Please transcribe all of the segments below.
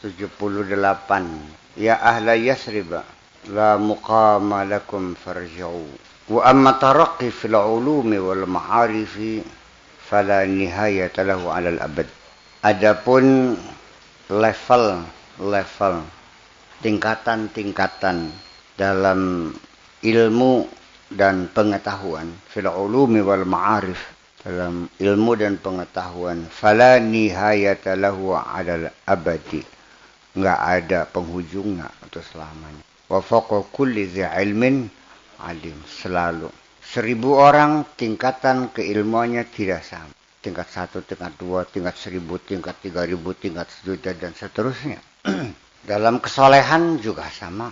78. Ya ahla Yasrib la muqama lakum farji'u. Wa amma taraqqi fil ulumi wal ma'arifi fala nihayata lahu 'alal abad. Adapun level tingkatan-tingkatan dalam ilmu dan pengetahuan, fil ulumi wal ma'arif, dalam ilmu dan pengetahuan, fala nihayata lahu 'alal abadi, enggak ada penghujungnya untuk selamanya. Wa fawqa kulli dzi ilmin alim, selalu 1000 orang tingkatan keilmuannya tidak sama. Tingkat 1, tingkat 2, tingkat 1000, tingkat 3000, tingkat 1.000.000 dan seterusnya. Dalam kesolehan juga sama.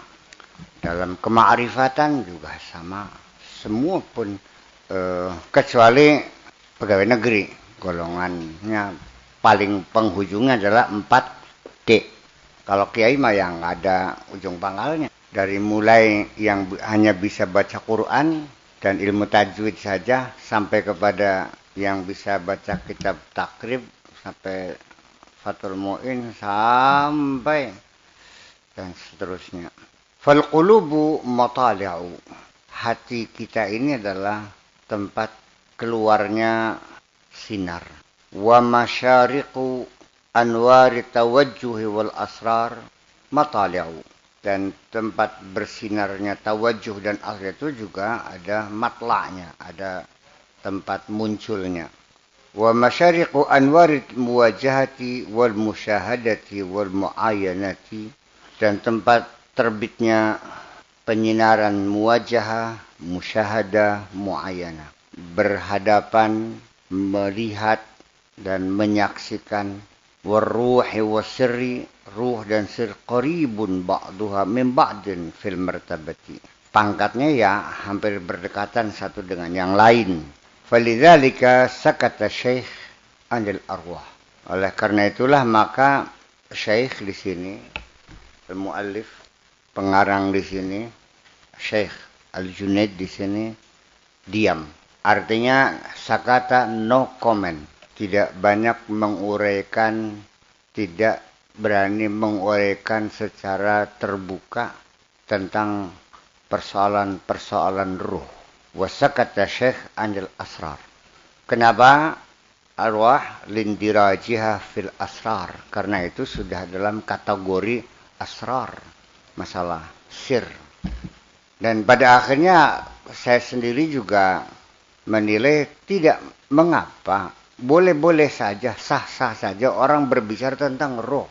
Dalam kemaarifatan juga sama. Semua pun kecuali pegawai negeri. Golongannya paling penghujungnya adalah 4D. Kalau kiai mah yang ada ujung pangkalnya. Dari mulai yang hanya bisa baca Quran dan ilmu tajwid saja, sampai kepada yang bisa baca kitab takrib, sampai Fathul Mu'in, sampai dan seterusnya. Fal qulubu matali'u. Hati kita ini adalah tempat keluarnya sinar. Wa masyariqu anwari tawajjuhi wal asrar matali'u. Dan tempat bersinarnya tawajjuh dan asrar itu juga ada matla'nya, ada tempat munculnya. Wa masyariqu anwari muwajahati wal musyahadati wal muayyanati. Dan tempat terbitnya penyinaran muwajahah, musyahadah, muayyanah. Berhadapan, melihat dan menyaksikan. Warruhi wasirri, ruh dan sir, qaribun ba'duha min ba'din fil martabati. Pangkatnya ya hampir berdekatan satu dengan yang lain. Falidzalika sakata syekh anil arwah. Oleh karena itulah maka syekh di sini, al-muallif, pengarang di sini, Syekh Al-Junaid di sini diam. Artinya sakata, no comment. Tidak banyak menguraikan, tidak berani menguraikan secara terbuka tentang persoalan-persoalan ruh. Wasakata syekh anil asrar. Kenapa? Arwah lindirajiha fil asrar. Karena itu sudah dalam kategori asrar, masalah sir. Dan pada akhirnya saya sendiri juga menilai tidak mengapa, boleh-boleh saja, sah-sah saja orang berbicara tentang roh.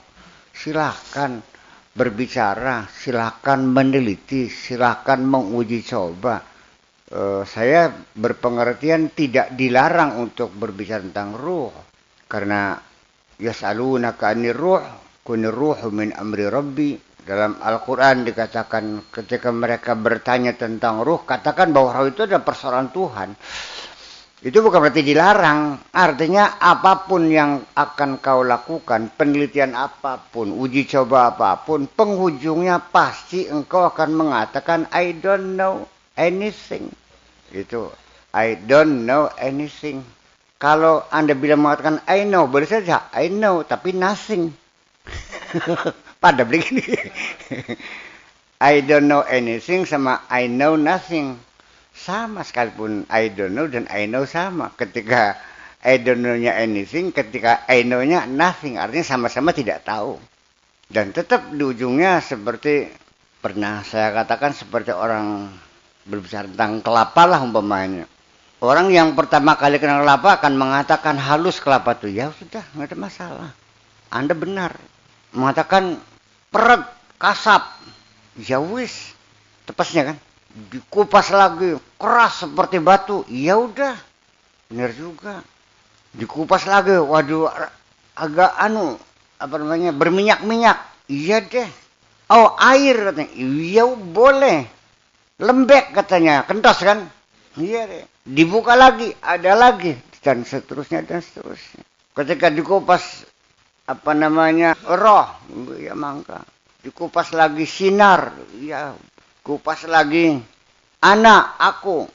Silakan berbicara, silakan meneliti, silakan menguji coba. Saya berpengertian tidak dilarang untuk berbicara tentang ruh. Karena yas'alunaka 'anir ruh, qul ruhu min amri rabbi. Dalam Al-Quran dikatakan ketika mereka bertanya tentang ruh, katakan bahwa ruh itu adalah persoalan Tuhan. Itu bukan berarti dilarang. Artinya apapun yang akan kau lakukan, penelitian apapun, uji coba apapun, penghujungnya pasti engkau akan mengatakan I don't know anything. Itu I don't know anything. Kalau Anda bilang mengatakan I know, boleh saja I know, tapi nothing. Pada begini. I don't know anything sama I know nothing. Sama sekalipun I don't know dan I know sama. Ketika I don't know-nya anything, ketika I know-nya nothing. Artinya sama-sama tidak tahu. Dan tetap di ujungnya seperti pernah saya katakan, seperti orang berbicara tentang kelapa lah umpamanya. Orang yang pertama kali kenal kelapa akan mengatakan halus kelapa itu. Ya sudah, nggak ada masalah. Anda benar. Mengatakan peret, kasap. Ya wis, tepasnya kan. Dikupas lagi, keras seperti batu. Ya udah, benar juga. Dikupas lagi, waduh, agak berminyak-minyak. Iya deh. Oh, air katanya. Iya boleh. Lembek katanya, kentos kan? Iya deh. Dibuka lagi, ada lagi, dan seterusnya dan seterusnya. Ketika dikupas roh, ya mangga. Dikupas lagi sinar, ya. Kupas lagi anak,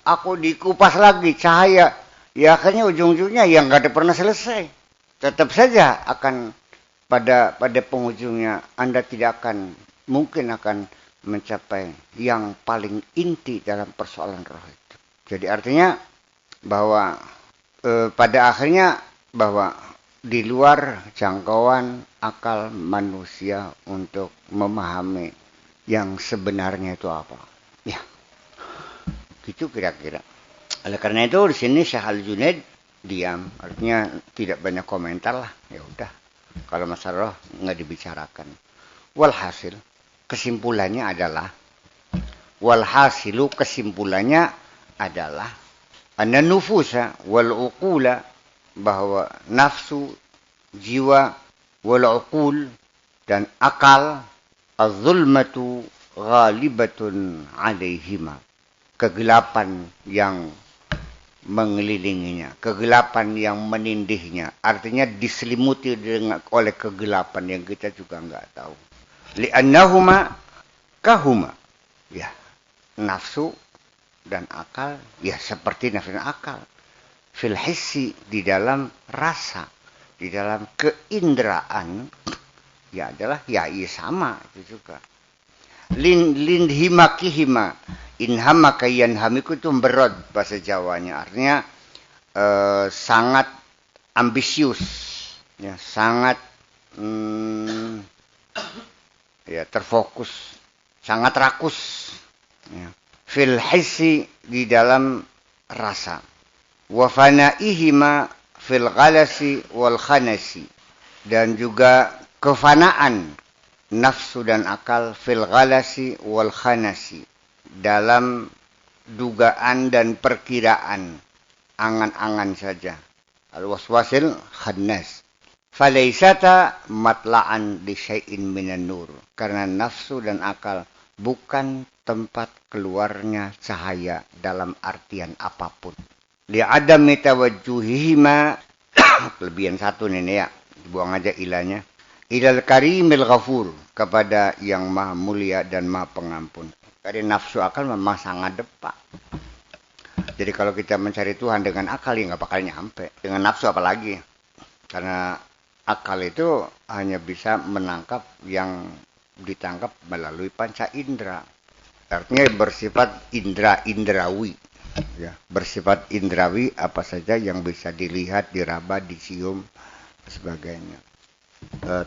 aku dikupas lagi cahaya. Ya akhirnya ujung-ujungnya yang nggak ada pernah selesai. Tetap saja akan pada penghujungnya Anda tidak akan mungkin akan mencapai yang paling inti dalam persoalan roh itu. Jadi artinya bahwa pada akhirnya bahwa di luar jangkauan akal manusia untuk memahami yang sebenarnya itu apa. Ya, gitu kira-kira. Oleh karena itu di sini Syekh Al-Junaid diam, artinya tidak banyak komentar lah. Ya udah, kalau masalah roh nggak dibicarakan. Walhasil kesimpulannya adalah anna nufusa wal uqula, bahwa nafsu, jiwa, wal uqul dan akal, az-zulmatu ghalibatun alaihima, kegelapan yang mengelilinginya, kegelapan yang menindihnya, artinya diselimuti oleh kegelapan yang kita juga nggak tahu. Li'annahuma kahuma, ya, nafsu dan akal, ya seperti nafsu dan akal, fil hissi, di dalam rasa, di dalam keinderaan, ya adalah ya sama itu juga. Lin himakihima, inhamaka yanhamiku, itu berod bahasa Jawanya, artinya sangat ambisius, ya sangat ya terfokus, sangat rakus, ya. Fil hissi, di dalam rasa, wa fanaihima fil ghalasi wal khanasi, dan juga kefanaan nafsu dan akal fil ghalasi wal khanasi, dalam dugaan dan perkiraan, angan-angan saja, al waswasil khannas. Falaisata matla'an li syai'in minan nur, karena nafsu dan akal bukan tempat keluarnya cahaya dalam artian apapun. Li'adami tawajjuhihima, kelebihan satu nih ya, buang aja ilahnya. Ilal karimil ghafur, kepada yang maha mulia dan maha pengampun. Karena nafsu akal memang sangat depak. Jadi kalau kita mencari Tuhan dengan akal, ya nggak bakal nyampe. Dengan nafsu apalagi. Karena akal itu hanya bisa menangkap yang ditangkap melalui panca indera. Artinya bersifat indrawi. Ya, bersifat indrawi, apa saja yang bisa dilihat, diraba, dicium, sebagainya.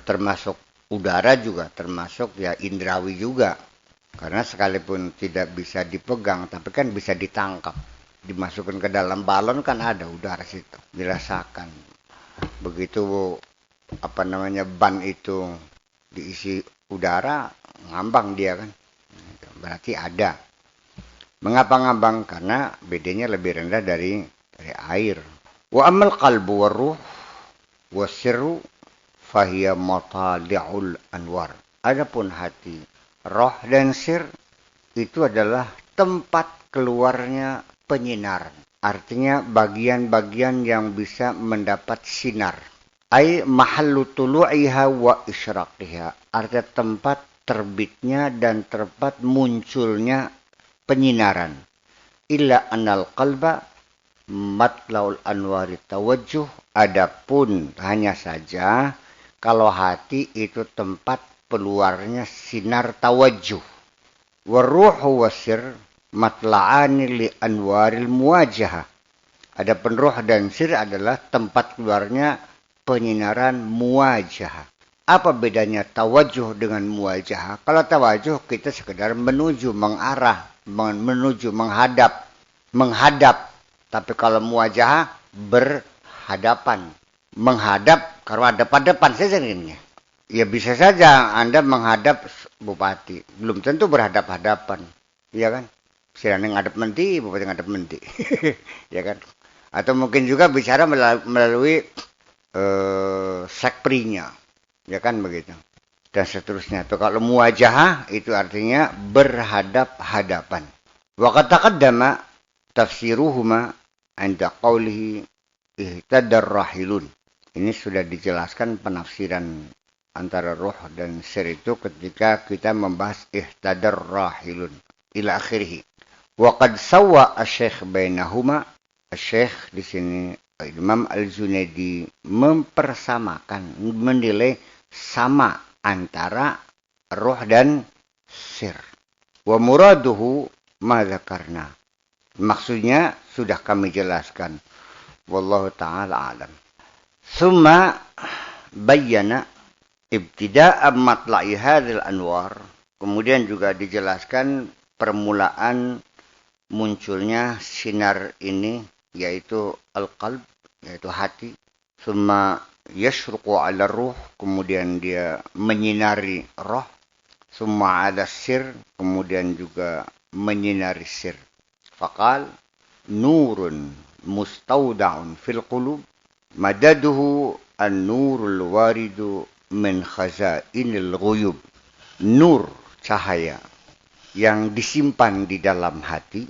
Termasuk udara juga, termasuk ya indrawi juga. Karena sekalipun tidak bisa dipegang, tapi kan bisa ditangkap. Dimasukkan ke dalam balon kan ada udara situ, dirasakan. Begitu ban itu diisi udara, ngambang dia kan. Berarti ada. Mengapa ngambang? Karena BD-nya lebih rendah dari air. Wa amal qalbu waruh wasirru fahiya matali'ul anwar. Adapun hati, roh dan sir, itu adalah tempat keluarnya penyinaran. Artinya bagian-bagian yang bisa mendapat sinar. Ai mahallu tulu'iha wa isyraqiha. Artinya tempat terbitnya dan tempat munculnya penyinaran. Illa anal qalba matlaul anwari tawajjuh. Adapun hanya saja kalau hati itu tempat keluarnya sinar tawajjuh. Waruhu wasir matla'ani li anwaril muwajahah. Adapun ruh dan sir adalah tempat keluarnya penyinaran muwajahah. Apa bedanya tawajjuh dengan muwajahah? Kalau tawajjuh kita sekedar menuju, mengarah, menuju, menghadap. Tapi kalau muwajahah berhadapan. Menghadap, kalau hadap-hadapan saja ini. Ya bisa saja Anda menghadap bupati. Belum tentu berhadap-hadapan. Iya kan? Silahkan ngadep menti, bupati ngadep menti. Ya kan? Atau mungkin juga bicara melalui sekprinya. Ya kan begitu. Dan seterusnya. Itu kalau muwajahah itu artinya berhadap-hadapan. Wa qad taqaddama tafsiruhuma 'inda qawlihi ihtadar rahilun. Ini sudah dijelaskan penafsiran antara roh dan sir itu ketika kita membahas ihtadar rahilun ila akhirih. Wa qad sawwa asy-syekh bainahuma. Asy-syekh di sini Imam Al-Junaidi mempersamakan, menilai sama antara roh dan sir. Wa muraduhu ma dzakarna. Maksudnya sudah kami jelaskan. Wallahu ta'ala alam. Summa bayyana ibtida'a matla'i hadzal anwar. Kemudian juga dijelaskan permulaan munculnya sinar ini, yaitu al-qalb, yaitu hati. Summa yashruqu 'ala ruh, kemudian dia menyinari roh. Summa 'ala sir, kemudian juga menyinari sir. Faqal nurun mustawda'un fil qulub madaduhu an-nurul waridu min khazainil ghuyub. Nur, cahaya yang disimpan di dalam hati,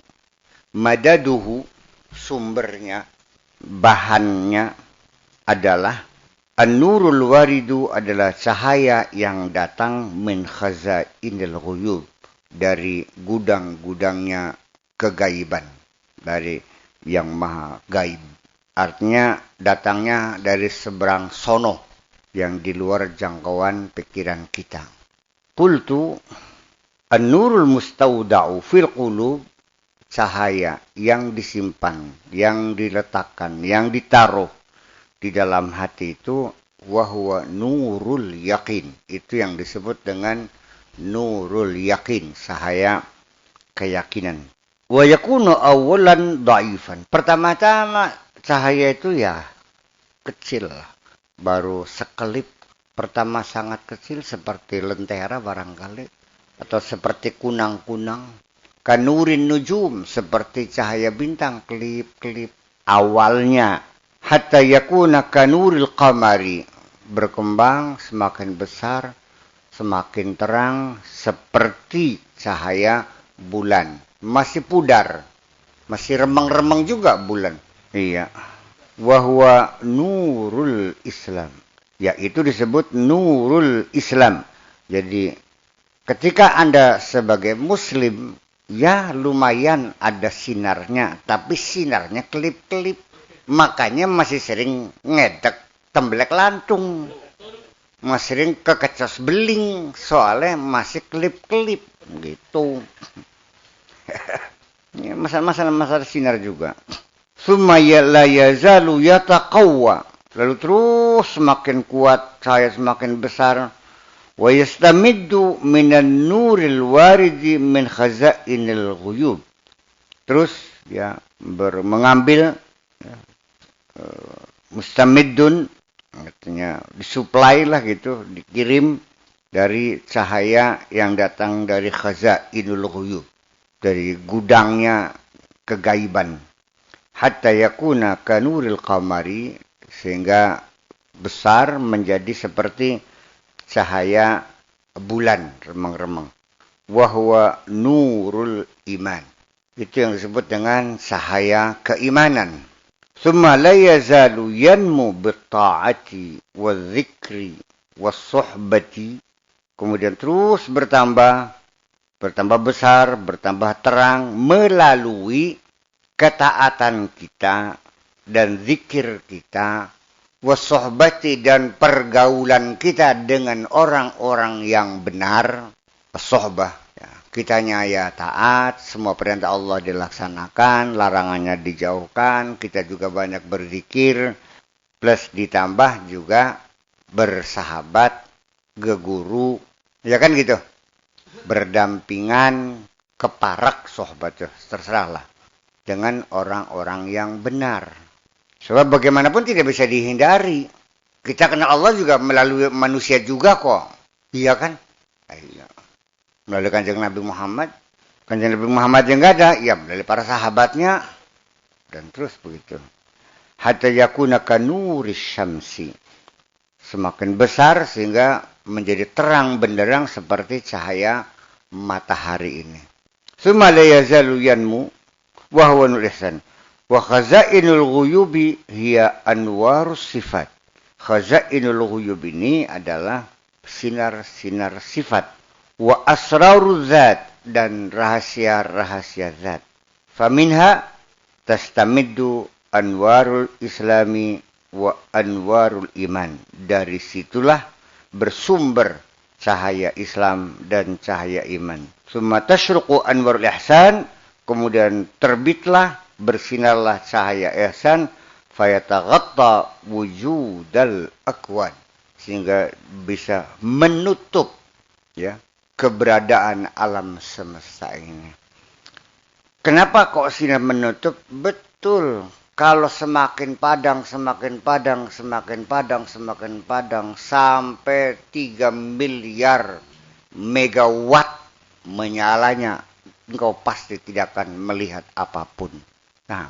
madaduhu, sumbernya, bahannya adalah an-nurul waridu, adalah cahaya yang datang min khazainil ghuyub, dari gudang-gudangnya kegaiban, dari yang maha gaib. Artinya datangnya dari seberang sono, yang di luar jangkauan pikiran kita. Qultu an-nurul mustawda'u fil qulub, cahaya yang disimpan, yang diletakkan, yang ditaruh di dalam hati itu, wahwa nurul yakin. Itu yang disebut dengan nurul yakin, cahaya keyakinan. Wa yakunu awwalan dha'ifan. Pertama-tama cahaya itu ya kecil, baru sekelip. Pertama sangat kecil seperti lentera barangkali, atau seperti kunang-kunang. Kanurin nujum, seperti cahaya bintang, kelip-kelip awalnya. Hatta yakuna kanuril qamari, berkembang semakin besar, semakin terang, seperti cahaya bulan. Masih pudar, masih remang-remang juga bulan. Iya. Wahwa nurul Islam, yaitu disebut nurul Islam. Jadi ketika Anda sebagai muslim, ya lumayan ada sinarnya, tapi sinarnya kelip-kelip. Makanya masih sering ngedek tembelek lantung. Masih sering kekecos beling, soalnya masih kelip-kelip gitu. Ya, masalah sinar juga. Summa la yazalu yataqawwa, lalu terus semakin kuat, cahaya semakin besar. Wa yastamiddu minan nuril waridi min khazainil ghuyub. Terus ya mengambil ya, mustamiddun, artinya disuplai lah gitu, dikirim dari cahaya yang datang dari khazainul ghuyub, dari gudangnya kegaiban. Hatta yakuna kanuril qamari, sehingga besar menjadi seperti cahaya bulan remang-remang. Wahwa nurul iman, itu yang disebut dengan cahaya keimanan. Summa la yazalu yanmu bitta'ati wadzikri wassuhbati, kemudian terus bertambah besar, bertambah terang melalui ketaatan kita dan zikir kita, wassohbati, dan pergaulan kita dengan orang-orang yang benar. Sohbah, ya, kitanya ya taat, semua perintah Allah dilaksanakan, larangannya dijauhkan, kita juga banyak berzikir, plus ditambah juga bersahabat, geguru, ya kan gitu. Berdampingan, keparak sohbat, terserahlah, dengan orang-orang yang benar. Sebab bagaimanapun tidak bisa dihindari. Kita kenal Allah juga melalui manusia juga kok. Iya kan? Iya. Melalui kanjeng Nabi Muhammad. Kanjeng Nabi Muhammad yang enggak ada, ya melalui para sahabatnya. Dan terus begitu. Hatta yakuna kanuris syamsi. Semakin besar sehingga menjadi terang benderang seperti cahaya matahari ini. Summa la yazalu yanmu wa huwa nurul ihsan. Wa khazainul ghuyubi hiya anwarus sifat. Khazainul ghuyub ini adalah sinar-sinar sifat. Wa asraruz zat, dan rahasia-rahasia zat. Faminha tastamiddu anwarul islami wa anwarul iman. Dari situlah bersumber cahaya Islam dan cahaya iman. Summa tasyruqu anwarul ihsan, kemudian terbitlah, bersinarlah cahaya ihsan, fayataghatta wujudal akwan, sehingga bisa menutup ya keberadaan alam semesta ini. Kenapa kok sinar menutup? Betul. Kalau semakin padang, semakin padang, semakin padang, semakin padang, sampai 3 miliar megawatt menyalanya, engkau pasti tidak akan melihat apapun. Nah,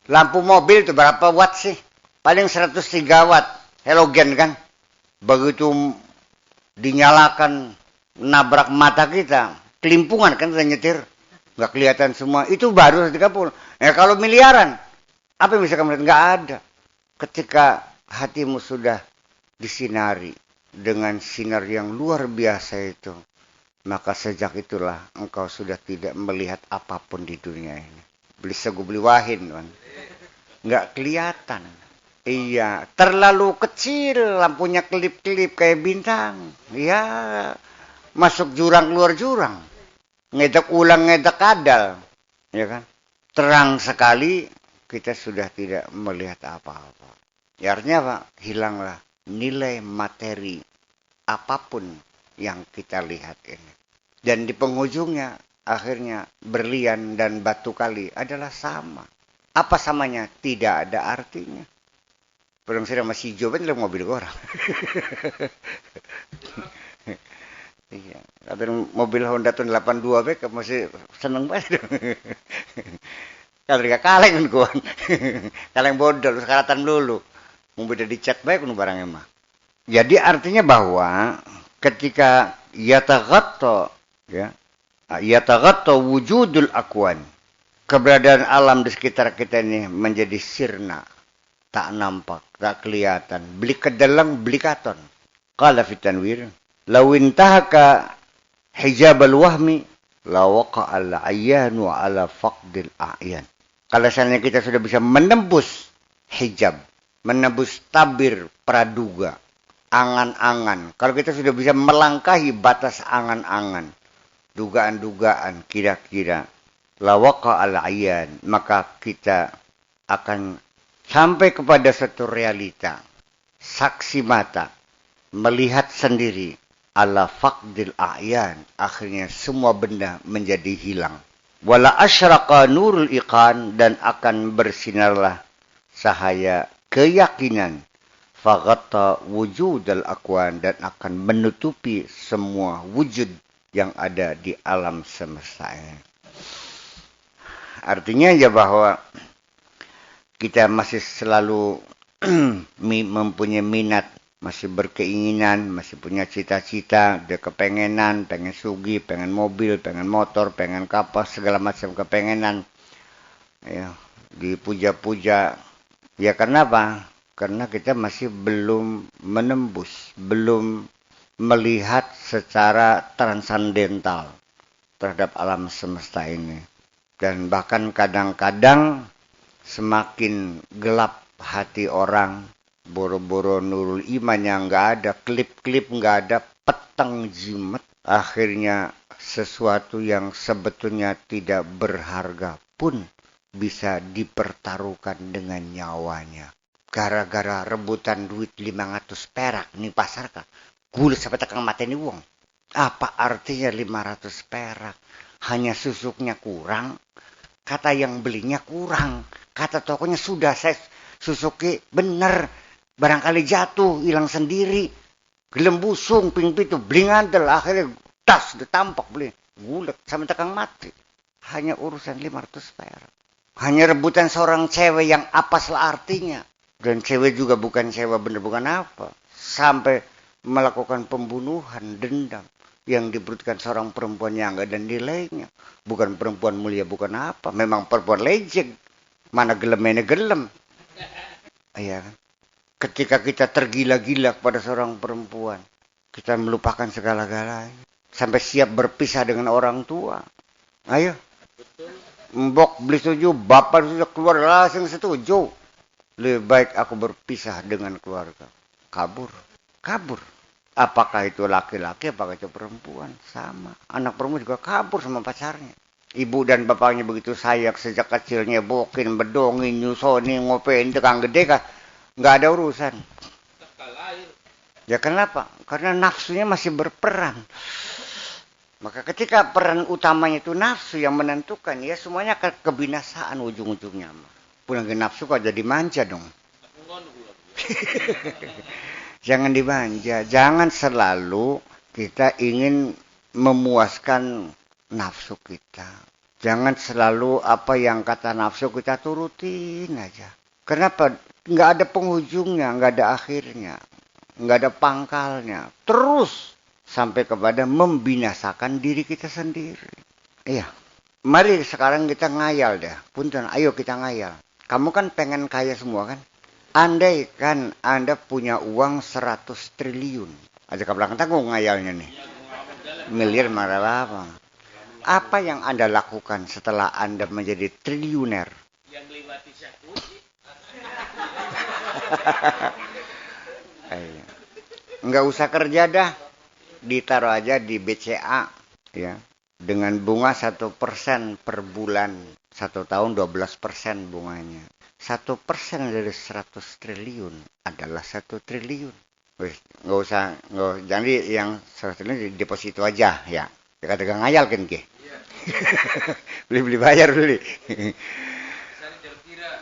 lampu mobil itu berapa watt sih? Paling 103 watt. Halogen kan? Begitu dinyalakan, nabrak mata kita, kelimpungan kan kita nyetir. Nggak kelihatan semua. Itu baru 130. Ya kalau miliaran, apa yang bisa kamu lihat? Nggak ada. Ketika hatimu sudah disinari dengan sinar yang luar biasa itu, maka sejak itulah engkau sudah tidak melihat apapun di dunia ini. Beli sego, beli wahin, kan? Nggak kelihatan. Iya, terlalu kecil, lampunya kelip-kelip kayak bintang. Iya, masuk jurang, keluar jurang. Ngedek ulang, ngedek kadal. Ya kan? Terang sekali, kita sudah tidak melihat apa-apa. Ya artinya apa? Hilanglah nilai materi apapun yang kita lihat ini. Dan di penghujungnya, akhirnya berlian dan batu kali adalah sama. Apa samanya? Tidak ada artinya. Belum saya masih hijau dalam mobil orang. Iya, kalau mobil Honda tahun 82 BK masih seneng banget. Kalau dia kaleng kan, kaleng bodol, sekarang dulu. Mau beda dicat baik nu barangnya mah. Jadi artinya bahwa ketika yataghatta ya, yataghatta wujudul akwan, keberadaan alam di sekitar kita ini menjadi sirna, tak nampak, tak kelihatan, beli kedelang, beli katon. Qala fit tanwir, law intahaka hijab al-wahmi la waqa al-ayyan wa ala faqdil a'yan. Kalau seandainya kita sudah bisa menembus hijab, menembus tabir praduga, angan-angan. Kalau kita sudah bisa melangkahi batas angan-angan, dugaan-dugaan, kira-kira, la waqa al-ayyan, maka kita akan sampai kepada satu realita, saksi mata, melihat sendiri, ala faqdil a'yan, akhirnya semua benda menjadi hilang. Wala asyraqa nurul iqan, dan akan bersinarlah cahaya keyakinan, faghatta wujudal akwan, dan akan menutupi semua wujud yang ada di alam semesta ini. Artinya ya bahwa kita masih selalu mempunyai minat, masih berkeinginan, masih punya cita-cita, ada kepengenan, pengen sugi, pengen mobil, pengen motor, pengen kapal, segala macam kepengenan. Ya, dipuja-puja. Ya karena apa? Karena kita masih belum menembus, belum melihat secara transandental terhadap alam semesta ini. Dan bahkan kadang-kadang semakin gelap hati orang, boro-boro nurul iman yang nggak ada, klip-klip nggak ada, peteng jimat, akhirnya sesuatu yang sebetulnya tidak berharga pun bisa dipertaruhkan dengan nyawanya. Gara-gara rebutan duit 500 perak nih pasar kah? Gulis sampai tekang mata ini uang. Apa artinya 500 perak? Hanya susuknya kurang, kata yang belinya kurang, kata tokonya sudah saya susuki bener, barangkali jatuh, hilang sendiri, gelem busung, ping pitu, beli ngandel, akhirnya tas ditampak beli, gulet sampai tekang mati. Hanya urusan 500 perak. Hanya rebutan seorang cewek yang apa salah artinya. Dan cewek juga bukan cewek bener, bukan apa. Sampai melakukan pembunuhan, dendam. Yang diberikan seorang perempuan yang nggak ada nilainya. Bukan perempuan mulia, bukan apa. Memang perempuan lejek. Mana gelemnya gelem. Iya kan? Ketika kita tergila-gila kepada seorang perempuan, kita melupakan segala-galanya. Sampai siap berpisah dengan orang tua. Ayo. Mbok beli setuju, bapak sudah keluar langsung setuju. Lebih baik aku berpisah dengan keluarga. Kabur. Apakah itu laki-laki, apakah itu perempuan, sama. Anak perempuan juga kabur sama pacarnya. Ibu dan bapaknya begitu sayang sejak kecilnya, bokin, bedongin, nyusoni, ngopein, tekang gede kah? Nggak ada urusan. Ya kenapa? Karena nafsunya masih berperan. Maka ketika peran utamanya itu nafsu yang menentukan, ya semuanya akan kebinasaan ujung-ujungnya. Pulang ke nafsu kok jadi manja dong. Jangan dimanja, jangan selalu kita ingin memuaskan nafsu kita. Jangan selalu apa yang kata nafsu kita turutin aja. Kenapa? Nggak ada penghujungnya, nggak ada akhirnya, nggak ada pangkalnya. Terus sampai kepada membinasakan diri kita sendiri. Iya. Mari sekarang kita ngayal deh. Punten, ayo kita ngayal. Kamu kan pengen kaya semua kan? Andai kan Anda punya uang 100 triliun. Aja ke belakang tanggung ngayalnya nih. Miliar marah apa? Apa yang Anda lakukan setelah Anda menjadi triliuner? Yang lewati Syakuci. Enggak usah kerja dah. Ditaruh aja di BCA. Ya. Dengan bunga 1% per bulan. 1 tahun 12% bunganya. 1% dari 100 triliun adalah 1 triliun. Nggak usah, jadi yang 100 triliun deposito aja ya. Kata-kata ngayal kan ke? Beli bayar beli.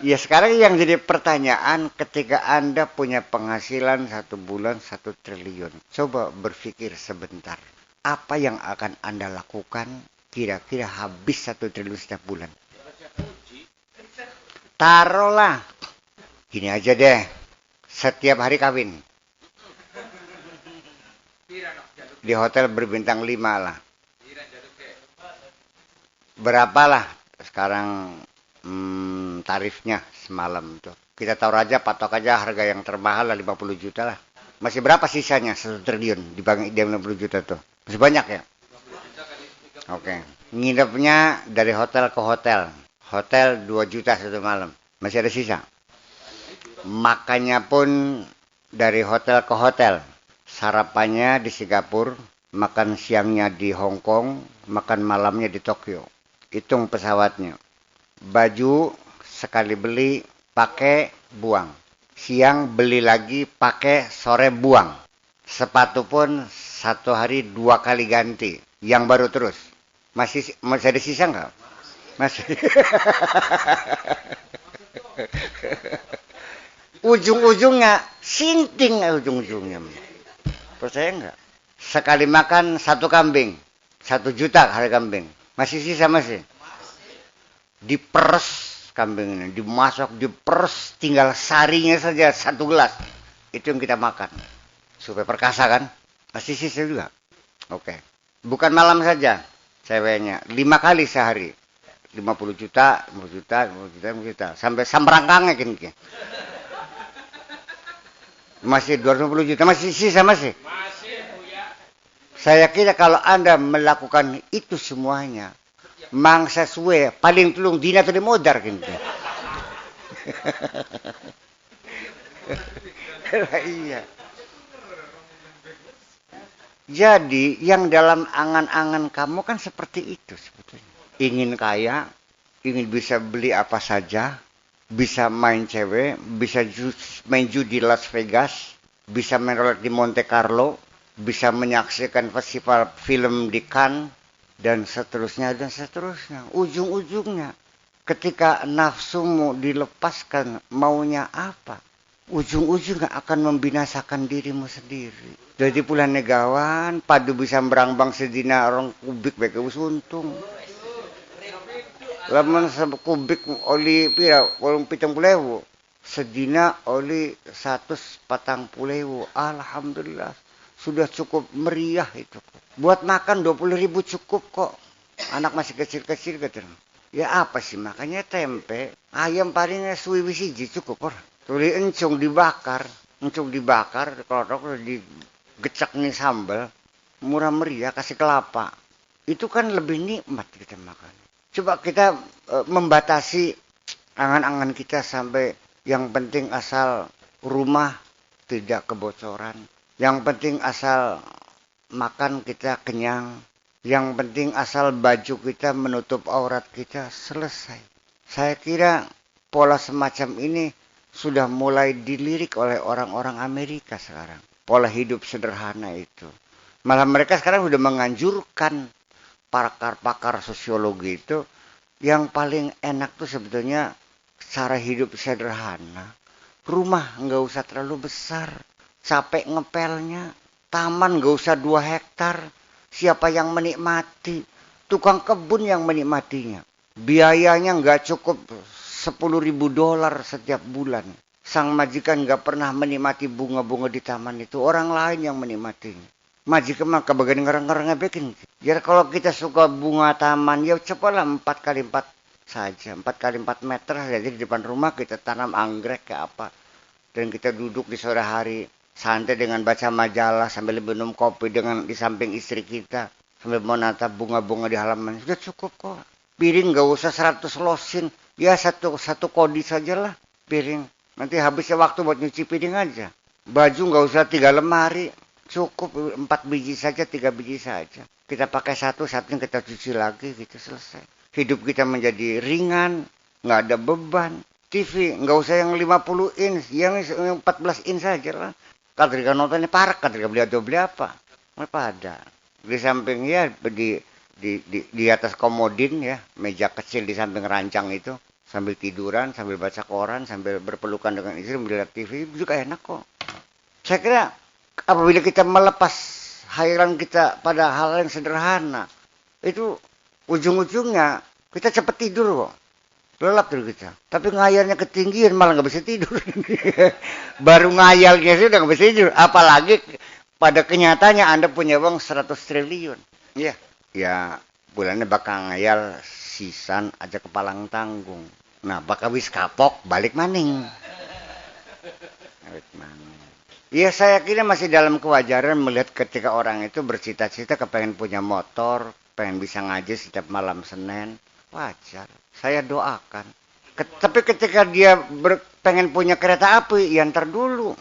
Ya sekarang yang jadi pertanyaan ketika Anda punya penghasilan 1 bulan 1 triliun. Coba berpikir sebentar. Apa yang akan Anda lakukan kira-kira habis 1 triliun setiap bulan? Taruhlah, gini aja deh, setiap hari kawin. Di hotel berbintang 5 lah. Berapalah sekarang tarifnya semalam tuh. Kita taruh aja, patok aja harga yang termahal lah 50 juta lah. Masih berapa sisanya 1 triliun dibagi 50 juta tuh? Masih banyak ya? Oke. Nginepnya dari hotel ke hotel. Hotel 2 juta 1 malam. Masih ada sisa. Makannya pun dari hotel ke hotel. Sarapannya di Singapura. Makan siangnya di Hong Kong. Makan malamnya di Tokyo. Hitung pesawatnya. Baju sekali beli pakai buang. Siang beli lagi pakai sore buang. Sepatu pun 1 hari 2 kali ganti. Yang baru terus. Masih ada sisa nggak? Masih. Ujung-ujungnya sinting ujung-ujungnya. Percaya nggak? Sekali makan 1 kambing, 1 juta harga kambing. Masih sisa masih. Diperes kambing ini, dimasak, diperes, tinggal sarinya saja 1 gelas. Itu yang kita makan. Supaya perkasa kan? Masih sisa juga. Oke. Bukan malam saja. Ceweknya 5 kali sehari. 50 juta, 50 juta, 50 juta, 50 juta. Sampai sambrangkangnya gini. Masih 250 juta, masih sisa masih? Masih, Bu ya. Saya kira kalau Anda melakukan itu semuanya, mangsa suwe, paling tulung dina tadi modar gitu. Iya. Jadi yang dalam angan-angan kamu kan seperti itu sebetulnya. Ingin kaya, ingin bisa beli apa saja, bisa main cewek, bisa main judi di Las Vegas, bisa main roulette di Monte Carlo, bisa menyaksikan festival film di Cannes, dan seterusnya dan seterusnya. Ujung-ujungnya ketika nafsumu dilepaskan, maunya apa? Ujung-ujungnya akan membinasakan dirimu sendiri. Jadi pula negawan, padu bisa merambang sedina orang kubik beke untung. Laman kubik oli pira, 70.000. Sedina oli 140.000. Alhamdulillah. Sudah cukup meriah itu. Buat makan 20.000 cukup kok. Anak masih kecil-kecil gitu. Ya apa sih makanya tempe, ayam palingnya suwi siji cukup kok. Tuli encung dibakar, kalau digecek nih sambal, murah meriah kasih kelapa. Itu kan lebih nikmat kita makan. Coba kita membatasi angan-angan kita sampai yang penting asal rumah tidak kebocoran, Yang penting asal makan kita kenyang. Yang penting asal baju kita menutup aurat kita, selesai. Saya kira pola semacam ini sudah mulai dilirik oleh orang-orang Amerika sekarang. Pola hidup sederhana itu. Malah mereka sekarang sudah menganjurkan pakar-pakar sosiologi itu yang paling enak tuh sebetulnya cara hidup sederhana. Rumah nggak usah terlalu besar. Capek ngepelnya. Taman nggak usah 2 hektar. Siapa yang menikmati? Tukang kebun yang menikmatinya. Biayanya nggak cukup $10.000 setiap bulan. Sang majikan nggak pernah menikmati bunga-bunga di taman itu. Orang lain yang menikmatinya. Majikan mah kebagian ngerang-ngerangnya bikin. Jadi kalau kita suka bunga taman, ya cobalah 4x4 saja. 4x4 meter saja di depan rumah kita tanam anggrek kayak apa. Dan kita duduk di sore hari santai dengan baca majalah sambil minum kopi dengan di samping istri kita. Sambil menatap bunga-bunga di halaman. Sudah cukup kok. Piring nggak usah 100 losin. Ya satu kodi sajalah piring. Nanti habisnya waktu buat nyuci piring aja. Baju nggak usah 3 lemari. Cukup 4 biji saja, 3 biji saja. Kita pakai satunya kita cuci lagi, gitu selesai. Hidup kita menjadi ringan, nggak ada beban. TV nggak usah yang 50 inch, yang 14 inch saja lah. Kalau kita nontonnya parah, kalau kita beli atau beli apa? Apa ada? Di samping ya di atas komodin ya, meja kecil di samping rancang itu, sambil tiduran, sambil baca koran, sambil berpelukan dengan istri, melihat TV juga enak kok. Saya kira apabila kita melepas hairan kita pada hal yang sederhana, itu ujung-ujungnya kita cepat tidur kok. Lelap tidur kita. Tapi ngayalnya ketinggian malah nggak bisa tidur. Baru ngayalnya sudah nggak bisa tidur. Apalagi pada kenyataannya Anda punya uang 100 triliun. Iya. Ya bulannya bakal ngayal sisan aja kepalang tanggung. Nah bakal wis kapok balik maning. Balik maning. Ya saya kira masih dalam kewajaran melihat ketika orang itu bercita-cita kepengen punya motor, pengen bisa ngaji setiap malam Senin, wajar. Saya doakan. Tapi ketika dia pengen punya kereta api, ya ntar dulu.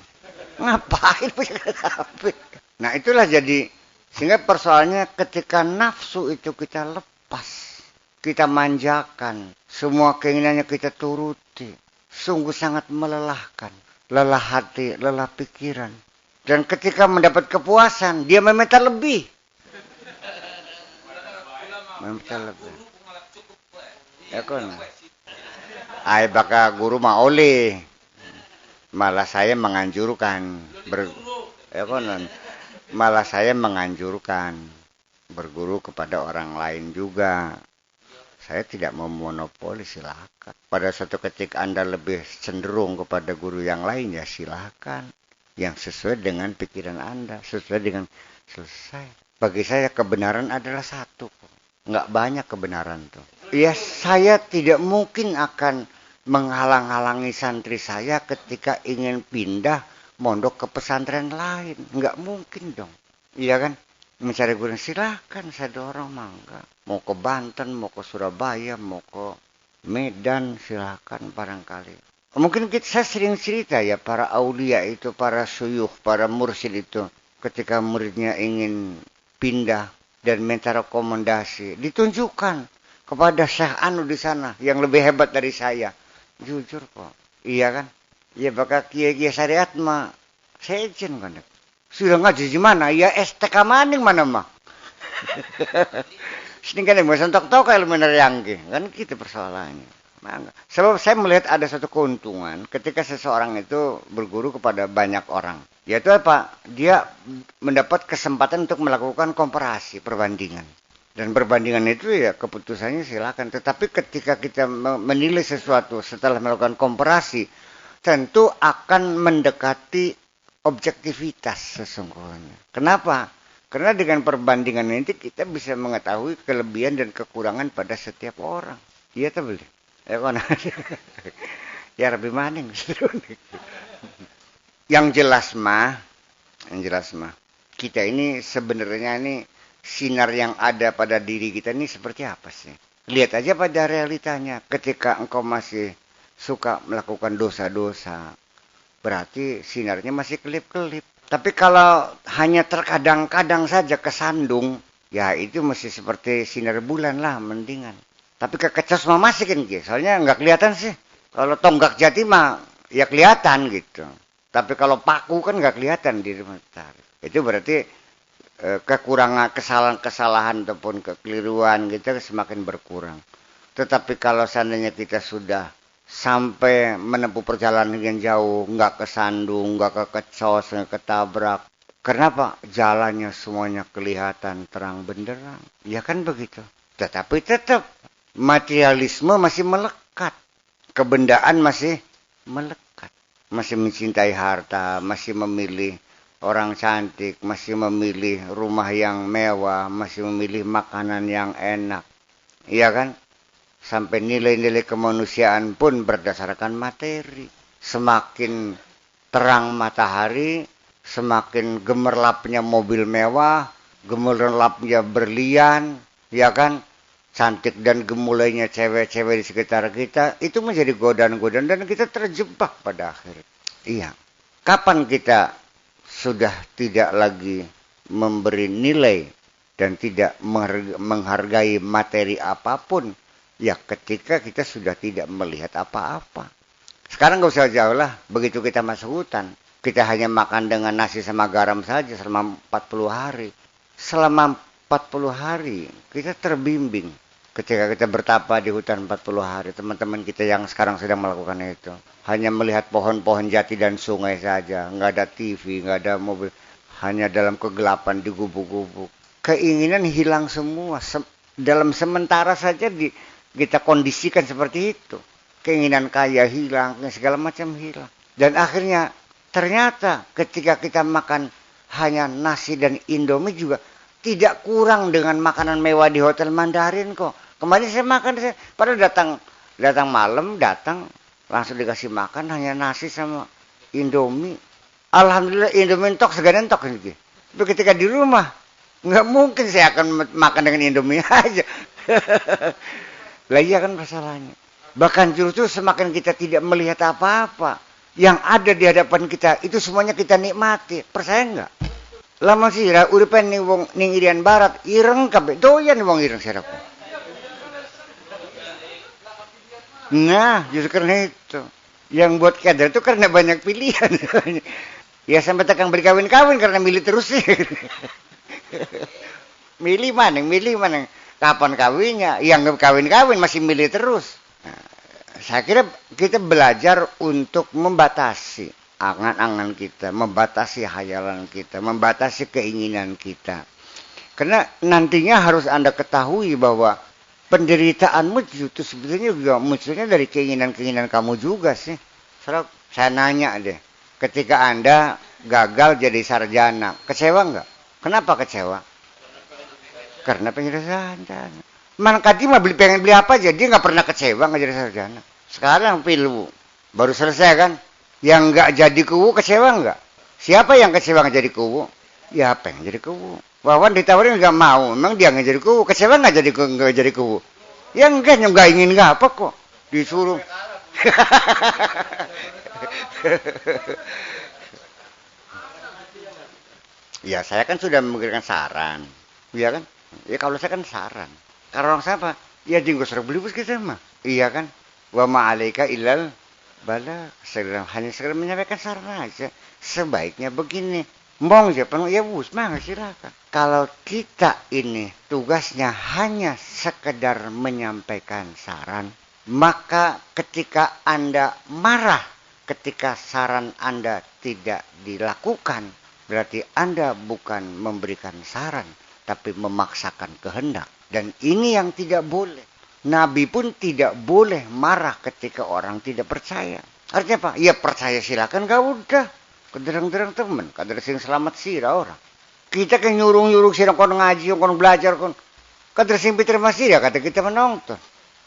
Ngapain punya kereta api? Nah itulah jadi, sehingga persoalannya ketika nafsu itu kita lepas, kita manjakan, semua keinginannya kita turuti, sungguh sangat melelahkan. Lelah hati, lelah pikiran. Dan ketika mendapat kepuasan, dia meminta lebih. Meminta lebih. Ya kan? Ay baka guru mah oleh. Malah saya menganjurkan. Ya kan? Malah saya menganjurkan berguru kepada orang lain juga. Saya tidak memonopoli, silakan. Pada suatu ketika Anda lebih cenderung kepada guru yang lain, ya silakan. Yang sesuai dengan pikiran Anda, sesuai dengan selesai. Bagi saya kebenaran adalah satu. Nggak banyak kebenaran tuh. Ya saya tidak mungkin akan menghalang-halangi santri saya ketika ingin pindah mondok ke pesantren lain. Nggak mungkin dong. Iya kan? Mencari guru silahkan, saya dorong mangga. Mau ke Banten, mau ke Surabaya, mau ke Medan, silahkan barangkali. Mungkin saya sering cerita ya, para aulia itu, para syuyukh, para mursyid itu, ketika muridnya ingin pindah dan minta rekomendasi, ditunjukkan kepada Syekh Anu di sana yang lebih hebat dari saya. Jujur kok, iya kan? Ya bakal kiai-kiai syariat mah, saya izin kan. Sudah ngaji di mana? Ya STK maning mana mah? Sini kan yang sentok-tok ilmu nerangke. Kan gitu persoalannya. Sebab saya melihat ada satu keuntungan ketika seseorang itu berguru kepada banyak orang. Yaitu apa? Dia mendapat kesempatan untuk melakukan komparasi, perbandingan. Dan perbandingan itu ya keputusannya silakan. Tetapi ketika kita menilai sesuatu setelah melakukan komparasi, tentu akan mendekati objektivitas sesungguhnya. Kenapa? Karena dengan perbandingan ini kita bisa mengetahui kelebihan dan kekurangan pada setiap orang. Iya tak boleh? Ya kan? Ya lebih maning. Yang jelas mah, kita ini sebenarnya ini sinar yang ada pada diri kita ini seperti apa sih? Lihat aja pada realitanya. Ketika engkau masih suka melakukan dosa-dosa, berarti sinarnya masih kelip-kelip. Tapi kalau hanya terkadang-kadang saja kesandung, ya itu mesti seperti sinar bulan lah mendingan. Tapi kekecos mah masih kan gitu. Soalnya nggak kelihatan sih. Kalau tonggak jati mah ya kelihatan gitu. Tapi kalau paku kan nggak kelihatan di matahari. Itu berarti kekurangan kesalahan-kesalahan ataupun kekeliruan kita semakin berkurang. Tetapi kalau seandainya kita sudah sampai menempuh perjalanan yang jauh, nggak kesandung, nggak kekecos, nggak ketabrak. Kenapa? Jalannya semuanya kelihatan terang benderang. Ya kan begitu. Tetapi tetap materialisme masih melekat. Kebendaan masih melekat. Masih mencintai harta, masih memilih orang cantik, masih memilih rumah yang mewah, masih memilih makanan yang enak. Iya kan? Sampai nilai-nilai kemanusiaan pun berdasarkan materi. Semakin terang matahari, semakin gemerlapnya mobil mewah, gemerlapnya berlian, ya kan? Cantik dan gemulainya cewek-cewek di sekitar kita, itu menjadi godaan-godaan dan kita terjebak pada akhirnya. Iya. Kapan kita sudah tidak lagi memberi nilai dan tidak menghargai materi apapun? Ya ketika kita sudah tidak melihat apa-apa. Sekarang gak usah jauh lah, begitu kita masuk hutan, kita hanya makan dengan nasi sama garam saja selama 40 hari. Selama 40 hari kita terbimbing. Ketika kita bertapa di hutan 40 hari, teman-teman kita yang sekarang sedang melakukan itu. Hanya melihat pohon-pohon jati dan sungai saja. Nggak ada TV, nggak ada mobil. Hanya dalam kegelapan di gubuk-gubuk. Keinginan hilang semua. Dalam sementara saja kita kondisikan seperti itu. Keinginan kaya hilang, segala macam hilang. Dan akhirnya ternyata ketika kita makan hanya nasi dan Indomie juga tidak kurang dengan makanan mewah di Hotel Mandarin kok. Kemarin saya makan, padahal datang malam, langsung dikasih makan hanya nasi sama Indomie. Alhamdulillah Indomie entok segan entok gitu. Tapi ketika di rumah nggak mungkin saya akan makan dengan Indomie aja. Lah iya kan masalahnya. Bahkan justru semakin kita tidak melihat apa-apa yang ada di hadapan kita, itu semuanya kita nikmati. Percaya enggak? Lama sih uripan ning wong ning Irian Barat ireng kabeh doyan wong ireng siraku. Nah, justru karena itu. Yang buat kader itu karena banyak pilihan. Ya sampai tekan berkawin-kawin karena milih terus sih. milih mana? Kapan kawinnya? Yang kawin-kawin masih milih terus. Nah, saya kira kita belajar untuk membatasi angan-angan kita, membatasi hayalan kita, membatasi keinginan kita. Karena nantinya harus Anda ketahui bahwa penderitaanmu itu sebetulnya juga munculnya dari keinginan-keinginan kamu juga sih. Saya nanya deh, ketika Anda gagal jadi sarjana, kecewa nggak? Kenapa kecewa? Karena pengen jadi sarjana. Man Kadi mah pengen beli apa aja, dia nggak pernah kecewa nggak jadi sarjana. Sekarang pilu, baru selesai kan? Yang nggak jadi kuwu kecewa nggak? Siapa yang kecewa nggak jadi kuwu? Ya pengen jadi kuwu. Wawan ditawarin nggak mau, memang dia nggak jadi kuwu, kecewa nggak jadi kuwu? Ya enggak, nggak ingin nggak apa kok, disuruh. Ya saya kan sudah memberikan saran, iya kan? Ya kalau saya kan saran, kalau orang siapa? Ya jenggot serba beli bus kita mah, iya kan? Wa ma'alaika illal bala, hanya sekedar menyampaikan saran aja. Sebaiknya begini. Mong ya penuh ya bus mah silakan. Kalau kita ini tugasnya hanya sekedar menyampaikan saran, maka ketika Anda marah, ketika saran Anda tidak dilakukan, berarti Anda bukan memberikan saran, tapi memaksakan kehendak. Dan ini yang tidak boleh. Nabi pun tidak boleh marah ketika orang tidak percaya. Artinya apa? Ya percaya silakan, gak udah. Kederang-derang temen, kadang sing selamat sira orang. Kita kan nyuruh-nyuruh sira kon ngaji, kon belajar, kon kadang sing diterima sira, kata kita menonton.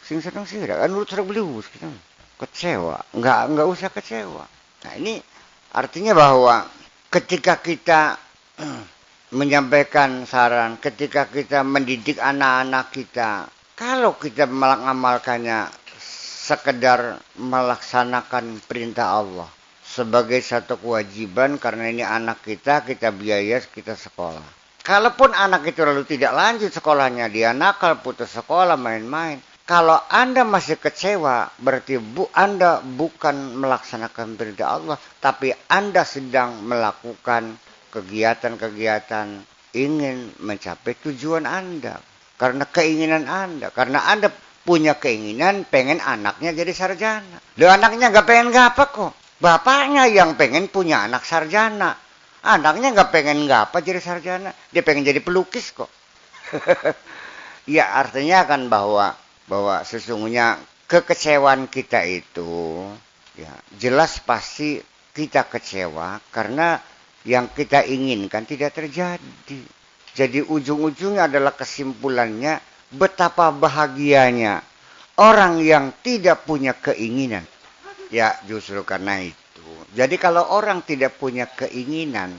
Sing seneng sira, kan nurut serag belius kita. Kecewa, enggak usah kecewa. Nah ini artinya bahwa ketika kita menyampaikan saran, ketika kita mendidik anak-anak kita, kalau kita mengamalkannya sekedar melaksanakan perintah Allah, sebagai satu kewajiban karena ini anak kita biaya, kita sekolah. Kalaupun anak itu lalu tidak lanjut sekolahnya, dia nakal, putus sekolah, main-main. Kalau Anda masih kecewa, berarti Anda bukan melaksanakan perintah Allah, tapi Anda sedang melakukan kegiatan-kegiatan ingin mencapai tujuan Anda. Karena keinginan Anda. Karena Anda punya keinginan pengen anaknya jadi sarjana. Loh, anaknya nggak pengen apa kok. Bapaknya yang pengen punya anak sarjana. Anaknya nggak pengen apa jadi sarjana. Dia pengen jadi pelukis kok. Ya artinya kan bahwa sesungguhnya kekecewaan kita itu ya jelas pasti kita kecewa karena yang kita inginkan tidak terjadi. Jadi ujung-ujungnya adalah kesimpulannya betapa bahagianya orang yang tidak punya keinginan. Ya justru karena itu. Jadi kalau orang tidak punya keinginan,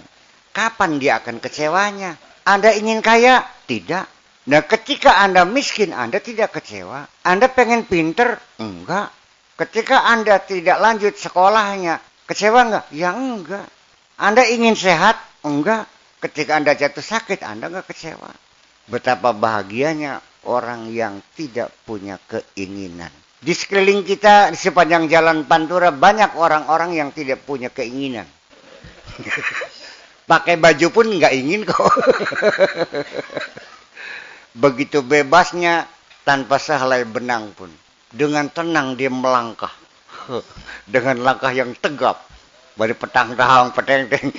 kapan dia akan kecewanya? Anda ingin kaya? Tidak. Nah ketika Anda miskin, Anda tidak kecewa. Anda pengen pinter? Enggak. Ketika Anda tidak lanjut sekolahnya, kecewa enggak? Ya enggak. Anda ingin sehat? Enggak. Ketika Anda jatuh sakit, Anda enggak kecewa. Betapa bahagianya orang yang tidak punya keinginan. Di sekeliling kita, di sepanjang jalan Pantura, banyak orang-orang yang tidak punya keinginan. Pakai baju pun enggak ingin kok. Begitu bebasnya tanpa sehelai benang pun. Dengan tenang dia melangkah. Dengan langkah yang tegap. Bari petang tahang peteng-teng.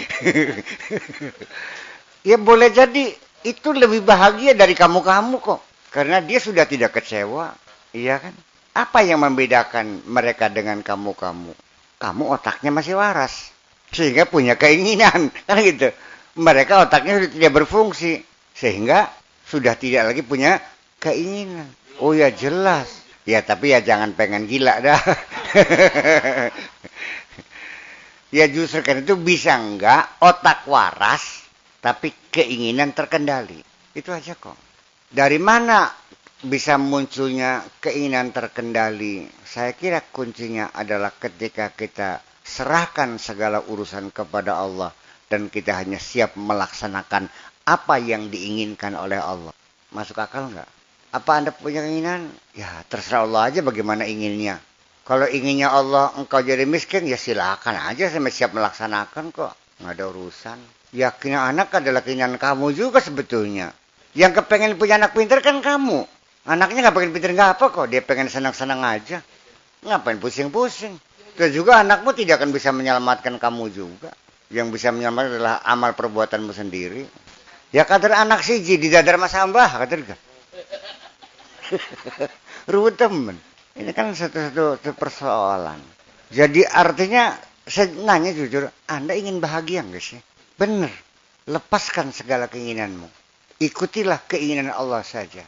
Ya boleh jadi itu lebih bahagia dari kamu-kamu kok. Karena dia sudah tidak kecewa. Iya kan? Apa yang membedakan mereka dengan kamu-kamu? Kamu otaknya masih waras. Sehingga punya keinginan. Kan gitu. Mereka otaknya sudah tidak berfungsi. Sehingga sudah tidak lagi punya keinginan. Oh ya jelas. Ya tapi ya jangan pengen gila dah. Ya justru karena itu bisa enggak otak waras tapi keinginan terkendali. Itu aja kok. Dari mana bisa munculnya keinginan terkendali? Saya kira kuncinya adalah ketika kita serahkan segala urusan kepada Allah dan kita hanya siap melaksanakan apa yang diinginkan oleh Allah. Masuk akal enggak? Apa Anda punya keinginan? Ya terserah Allah aja bagaimana inginnya. Kalau inginnya Allah engkau jadi miskin, ya silakan aja, saya siap melaksanakan kok. Nggak ada urusan. Yakin anak adalah keinginan kamu juga sebetulnya. Yang kepengen punya anak pintar kan kamu. Anaknya nggak pengen pintar nggak apa kok. Dia pengen senang-senang aja. Ngapain pusing-pusing. Terus juga anakmu tidak akan bisa menyelamatkan kamu juga. Yang bisa menyelamatkan adalah amal perbuatanmu sendiri. Ya kadar anak siji di dadar mas hambah. Kadar kan. Ruwet temen. Ini kan satu persoalan. Jadi artinya saya nanya jujur. Anda ingin bahagia nggak sih? Benar. Lepaskan segala keinginanmu. Ikutilah keinginan Allah saja.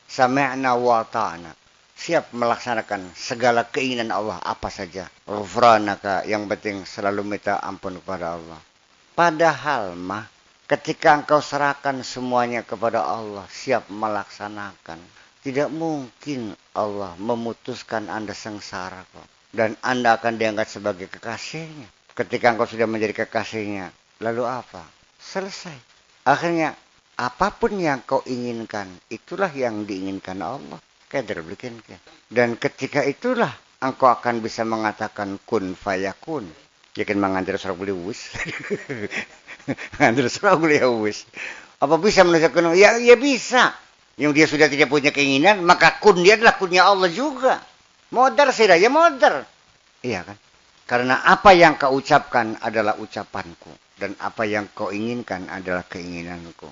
Sami'na wa ta'na. Siap melaksanakan segala keinginan Allah apa saja. Ghufranaka, yang penting selalu minta ampun kepada Allah. Padahal mah ketika engkau serahkan semuanya kepada Allah, siap melaksanakan, tidak mungkin Allah memutuskan Anda sengsara kok. Dan Anda akan diangkat sebagai kekasihnya. Ketika engkau sudah menjadi kekasihnya, lalu apa? Selesai. Akhirnya apapun yang kau inginkan, itulah yang diinginkan Allah. Dan ketika itulah engkau akan bisa mengatakan kun fayakun. Yakin mengantar surah beli wus. Mengantar surah beli wus. Apa bisa menunjukkan? Ya bisa. Yang dia sudah tidak punya keinginan, maka kun dia adalah kunnya Allah juga. Modar sih ya modar. Iya kan? Karena apa yang kau ucapkan adalah ucapanku. Dan apa yang kau inginkan adalah keinginanku.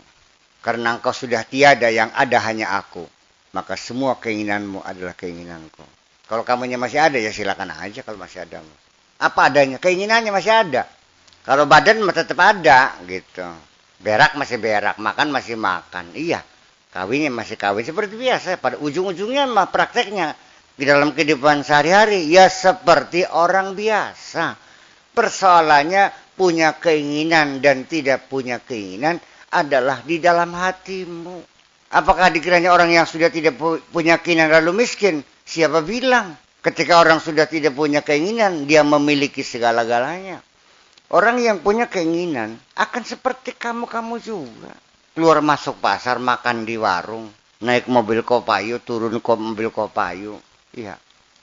Karena engkau sudah tiada, yang ada hanya aku. Maka semua keinginanmu adalah keinginanku. Kalau kamunya masih ada, ya silakan aja kalau masih ada. Apa adanya? Keinginannya masih ada. Kalau badan tetap ada gitu. Berak masih berak, makan masih makan. Iya. Kawinnya masih kawin seperti biasa. Pada ujung-ujungnya mah prakteknya di dalam kehidupan sehari-hari ya seperti orang biasa. Persoalannya punya keinginan dan tidak punya keinginan adalah di dalam hatimu. Apakah dikiranya orang yang sudah tidak punya keinginan lalu miskin? Siapa bilang? Ketika orang sudah tidak punya keinginan, dia memiliki segala-galanya. Orang yang punya keinginan akan seperti kamu-kamu juga. Keluar masuk pasar, makan di warung, naik mobil Kopayu, turun ke mobil Kopayu. Iya.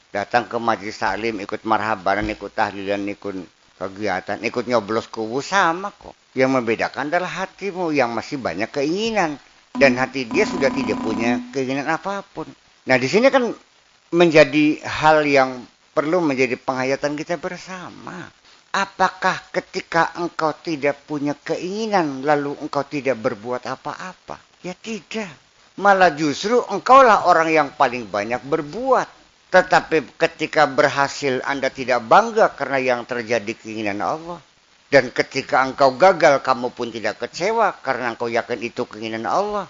Datang ke majelis taklim, ikut marhabanan, ikut tahlilan, ikut kegiatan, ikut nyoblos kubu, sama kok. Yang membedakan adalah hatimu yang masih banyak keinginan. Dan hati dia sudah tidak punya keinginan apapun. Nah, di sini kan menjadi hal yang perlu menjadi penghayatan kita bersama. Apakah ketika engkau tidak punya keinginan, lalu engkau tidak berbuat apa-apa? Ya tidak. Malah justru engkaulah orang yang paling banyak berbuat. Tetapi ketika berhasil Anda tidak bangga karena yang terjadi keinginan Allah. Dan ketika engkau gagal, kamu pun tidak kecewa karena engkau yakin itu keinginan Allah.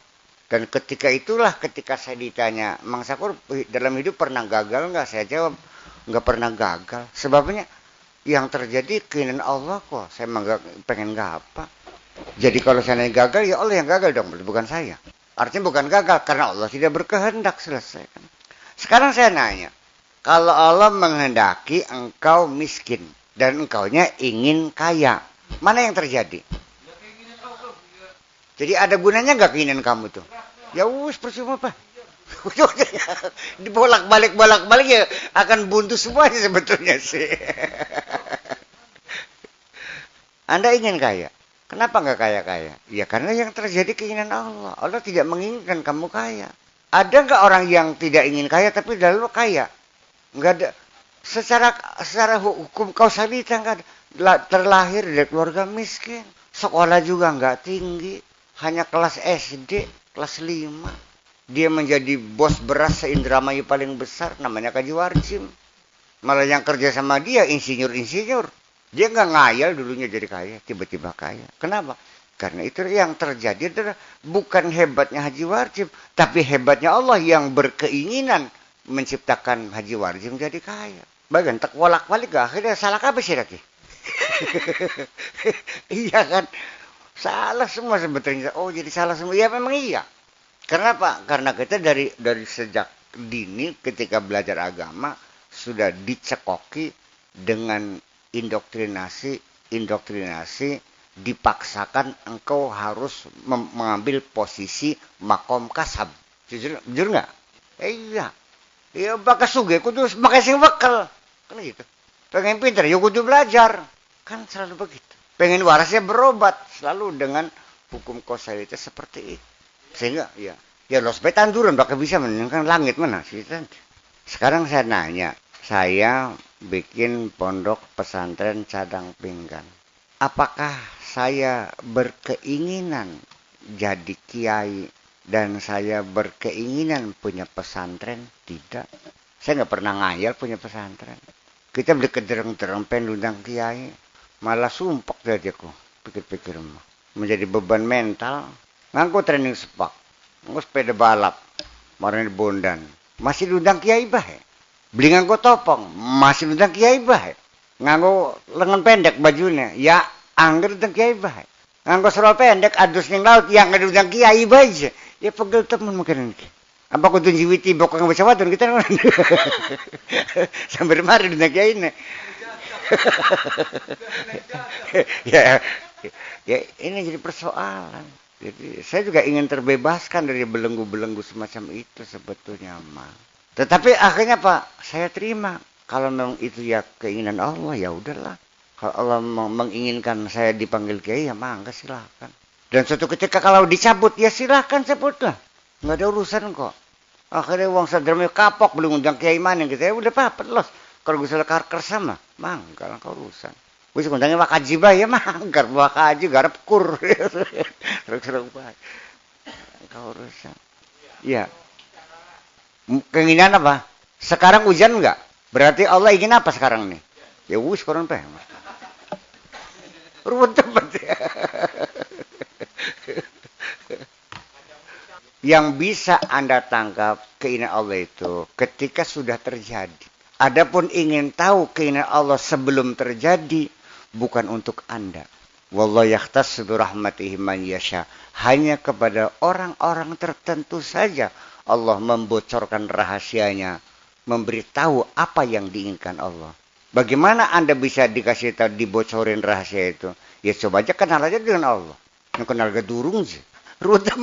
Dan ketika itulah ketika saya ditanya, Mang Sakur dalam hidup pernah gagal nggak? Saya jawab, nggak pernah gagal. Sebabnya yang terjadi keinginan Allah kok. Saya pengen nggak apa. Jadi kalau saya gagal, ya Allah yang gagal dong, bukan saya. Artinya bukan gagal karena Allah tidak berkehendak, selesai. Sekarang saya nanya, kalau Allah menghendaki engkau miskin dan engkaunya ingin kaya, mana yang terjadi? Jadi ada gunanya nggak keinginan kamu tuh? Ya wis percuma Pak. Dibolak-balik ya akan buntu semuanya sebetulnya sih. Anda ingin kaya. Kenapa nggak kaya-kaya? Ya karena yang terjadi keinginan Allah. Allah tidak menginginkan kamu kaya. Ada nggak orang yang tidak ingin kaya tapi lalu kaya? Nggak ada. Secara hukum kausalita nggak ada. Terlahir dari keluarga miskin. Sekolah juga nggak tinggi. Hanya kelas SD, kelas 5. Dia menjadi bos beras se-Indramayu paling besar, namanya Kaji Warjim. Malah yang kerja sama dia insinyur-insinyur. Dia nggak ngayal dulunya jadi kaya, tiba-tiba kaya. Kenapa? Karena itu yang terjadi adalah bukan hebatnya Haji Warjim, tapi hebatnya Allah yang berkeinginan menciptakan Haji Warjim jadi kaya. Bagian tak walak-walik gak? Akhirnya salah apa sih lagi? Iya kan? Salah semua sebetulnya. Oh jadi salah semua. Ya memang iya. Kenapa? Karena kita dari sejak dini ketika belajar agama sudah dicekoki dengan indoktrinasi dipaksakan engkau harus mengambil posisi makom kasab. Jujur nggak? Iya. Ya bakal suge kudu pakai sing bekal. Kan gitu. Pengen pintar ya kudu belajar. Kan selalu begitu. Pengen warasnya berobat selalu dengan hukum kausalitas seperti itu. Sehingga ya lo supaya tanduran bakal bisa menenangkan langit mana sih. Sekarang saya nanya, saya bikin pondok pesantren Cadang Pinggan. Apakah saya berkeinginan jadi kiai dan saya berkeinginan punya pesantren? Tidak. Saya nggak pernah ngayal punya pesantren. Kita beli kedereng-dereng pengen undang kiai. Malah sumpek dari aku. Pikir-pikir mah. Menjadi beban mental. Nganggo training sepak. Nganggo sepeda balap. Marane bondan. Masih diundang kiai bae. Beli nganggo topong. Masih diundang kiai bae. Nganggo lengan pendek bajunya. Ya angger diundang kiai bae. Nganggo serol pendek adus ning laut. Ya angger diundang kiai bae. Ya pegel temen mungkin ini. Apa kudu jiwiti bokang baca wadon kita. Sambil mari diundang kiai ini. ya ini jadi persoalan. Jadi saya juga ingin terbebaskan dari belenggu-belenggu semacam itu sebetulnya mah. Tetapi akhirnya Pak, saya terima. Kalau memang itu ya keinginan Allah ya udahlah. Kalau Allah menginginkan saya dipanggil kiai ya mangga silakan. Dan suatu ketika kalau dicabut ya silakan cabutlah. Nggak ada urusan kok. Akhirnya uang sadrami kapok belum undang kiai mana gitu ya udah apa los. Kalau gue salah karker sama, mangkal kau urusan. Gue sebenarnya wakaji bae ya mangkar wakaji garap kur. Terus bae. Kau urusan. Iya. Keinginan apa? Sekarang hujan enggak? Berarti Allah ingin apa sekarang nih? Ya wis koron teh. Ruwet tempat. Yang bisa Anda tangkap keinginan Allah itu ketika sudah terjadi. Adapun ingin tahu keinginan Allah sebelum terjadi bukan untuk Anda. Wallahu yahtassu bi rahmatihi man yasha. Hanya kepada orang-orang tertentu saja Allah membocorkan rahasianya, memberitahu apa yang diinginkan Allah. Bagaimana Anda bisa dikasih tahu, dibocorin rahasia itu? Ya coba aja kenal aja dengan Allah. Yang kenal gedurung sih. Ruta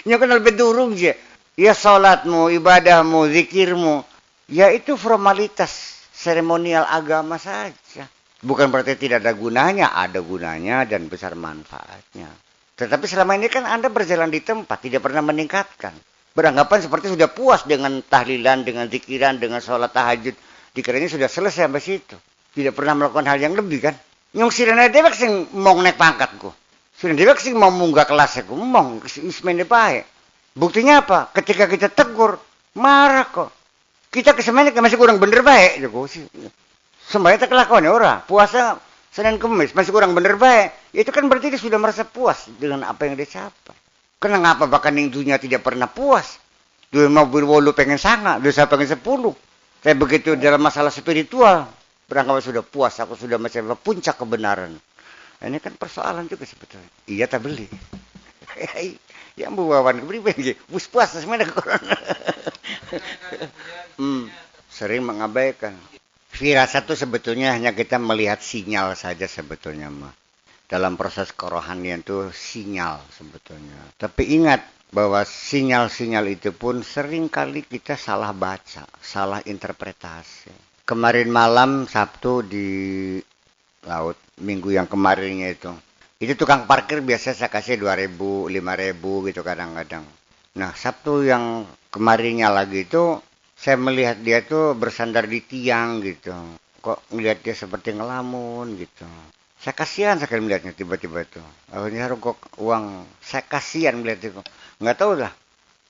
yang kenal gedurung sih. Ya salatmu, ibadahmu, zikirmu. Ya itu formalitas seremonial agama saja. Bukan berarti tidak ada gunanya dan besar manfaatnya. Tetapi selama ini kan Anda berjalan di tempat, tidak pernah meningkatkan. Beranggapan seperti sudah puas dengan tahlilan, dengan zikiran, dengan sholat tahajud. Dikiranya sudah selesai sampai situ. Tidak pernah melakukan hal yang lebih kan. Yang sirena dewek sing mau naik pangkatku. Sirena dewek sing mau munggah kelasku. Mong, ismene baik. Buktinya apa? Ketika kita tegur, marah kok. Kita kesemanya masih kurang bener baik. Sembahyang tak kelakuan ya ora. Puasa Senin Kemis masih kurang bener baik. Itu kan berarti dia sudah merasa puas dengan apa yang dia capai. Kenapa bahkan yang dunia tidak pernah puas? Dua mobil wolu pengen sangat, dua saya pengen 10. Saya begitu dalam masalah spiritual. Beranggapan sudah puas, aku sudah mencapai puncak kebenaran. Ini kan persoalan juga sebetulnya. Iya tak beli. Yang bawawan kepribadi, bus puas semuanya corona. Sering mengabaikan. Firasat itu sebetulnya hanya kita melihat sinyal saja sebetulnya mah. Dalam proses kerohanian itu sinyal sebetulnya. Tapi ingat bahwa sinyal-sinyal itu pun sering kali kita salah baca, salah interpretasi. Kemarin malam Sabtu di laut, minggu yang kemarinnya itu tukang parkir biasa saya kasih 2.000, 5.000 gitu kadang-kadang. Nah Sabtu yang kemarinnya lagi itu saya melihat dia tuh bersandar di tiang gitu. Kok ngelihat dia seperti ngelamun gitu. Saya kasihan sekali melihatnya tiba-tiba itu. Akhirnya rokok uang. Saya kasihan melihat itu. Nggak tahu lah.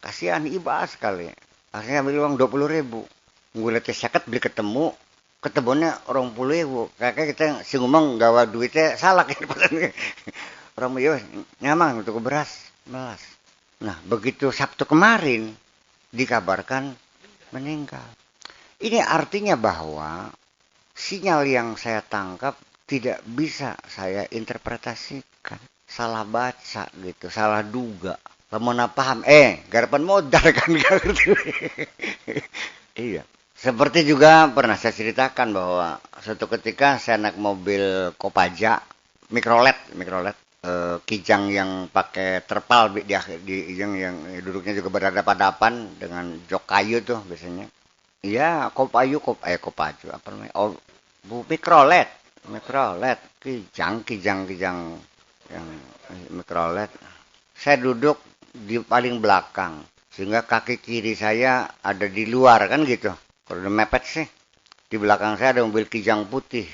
Kasihan iba sekali. Akhirnya ambil uang 20.000. Gue lihat seket beli ketemu. Ketemunya orang 10.000. Kakak kita si ngomong gawa duitnya salah. Orang ya nyamang untuk beras. Melas. Nah begitu Sabtu kemarin dikabarkan meninggal. Ini artinya bahwa sinyal yang saya tangkap tidak bisa saya interpretasikan. Salah baca gitu, salah duga. Lamun paham, garapan modal kan gitu. Iya. Seperti juga pernah saya ceritakan bahwa suatu ketika saya naik mobil Kopaja, mikrolet, kijang yang pakai terpal di yang duduknya juga berhadapan-hadapan dengan jok kayu tuh biasanya. Iya, Kopaju apa namanya? Oh, mikrolet, kijang yang mikrolet. Saya duduk di paling belakang sehingga kaki kiri saya ada di luar kan gitu. Kalau udah mepet sih, di belakang saya ada mobil kijang putih.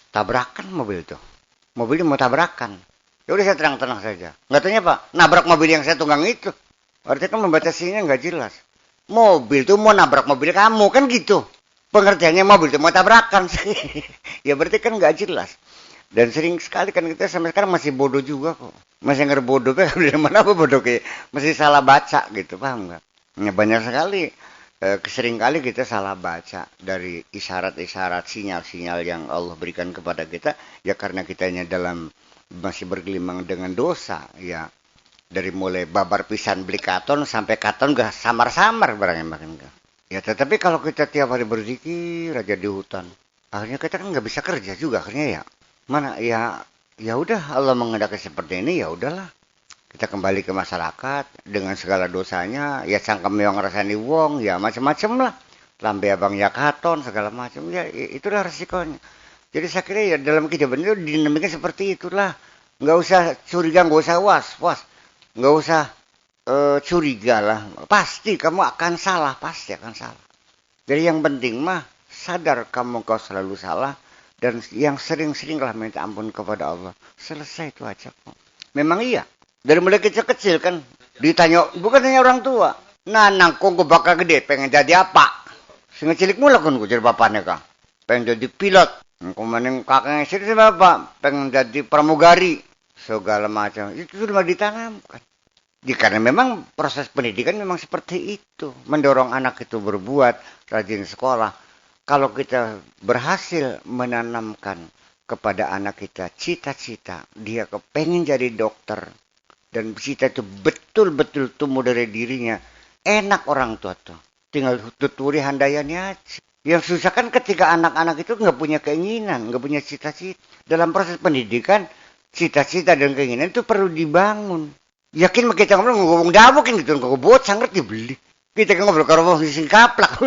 Tabrakan mobil itu. Mobilnya mau tabrakan. Ya udah saya tenang-tenang saja. Nggak tanya Pak, nabrak mobil yang saya tunggang itu. Artinya kan membatasinya nggak jelas. Mobil tuh mau nabrak mobil kamu kan gitu. Pengertiannya mobil itu mau tabrakan. Ya berarti kan nggak jelas. Dan sering sekali kan kita sampai sekarang masih bodoh juga kok. Masih bodoh kan dari mana apa bodoh kayak masih salah baca gitu, paham nggak? Ya, banyak sekali sering kali kita salah baca dari isyarat-isyarat sinyal-sinyal yang Allah berikan kepada kita ya karena kitanya dalam masih bergelimang dengan dosa ya. Dari mulai babar pisan beli katon sampai katon gak samar-samar barangnya makin gak. Ya tetapi kalau kita tiap hari berzikir aja di hutan, akhirnya kita kan nggak bisa kerja juga akhirnya ya. Mana ya udah Allah mengendaki seperti ini ya udahlah. Kita kembali ke masyarakat dengan segala dosanya, ya cangkem yang ngerasani wong, ya macam-macam lah. Lambe abang ya katon segala macam ya itulah resikonya. Jadi saya kira ya dalam kehidupan itu dinamika seperti itulah. Nggak usah curiga, nggak usah was. Nggak usah curiga lah. Pasti kamu akan salah. Pasti akan salah. Jadi yang penting mah sadar kamu kau selalu salah. Dan yang sering-seringlah minta ampun kepada Allah. Selesai itu aja kok. Memang iya. Dari mulai kecil-kecil kan. Ditanya, bukan tanya orang tua. Nanang kok gue bakal gede. Pengen jadi apa? Sehingga cilik mula kan gue jadi bapaknya kak. Pengen jadi pilot. Kemudian kakaknya sendiri bapak. Pengen jadi pramugari. Segala macam itu sudah ditanamkan. Karena memang proses pendidikan memang seperti itu, mendorong anak itu berbuat, rajin sekolah. Kalau kita berhasil menanamkan kepada anak kita cita-cita, dia kepengen jadi dokter dan cita itu betul-betul tumbuh dari dirinya, enak orang tua tuh. tinggal tuturi handayani aja. Yang susah kan ketika anak-anak itu nggak punya keinginan, nggak punya cita-cita. Dalam proses pendidikan, cita-cita dan keinginan itu perlu dibangun. Yakin mah kita ngomong dabok kan gitu, nggak buat sangat dibeli. Kita kan ngobrol kalau mau sing kaplak.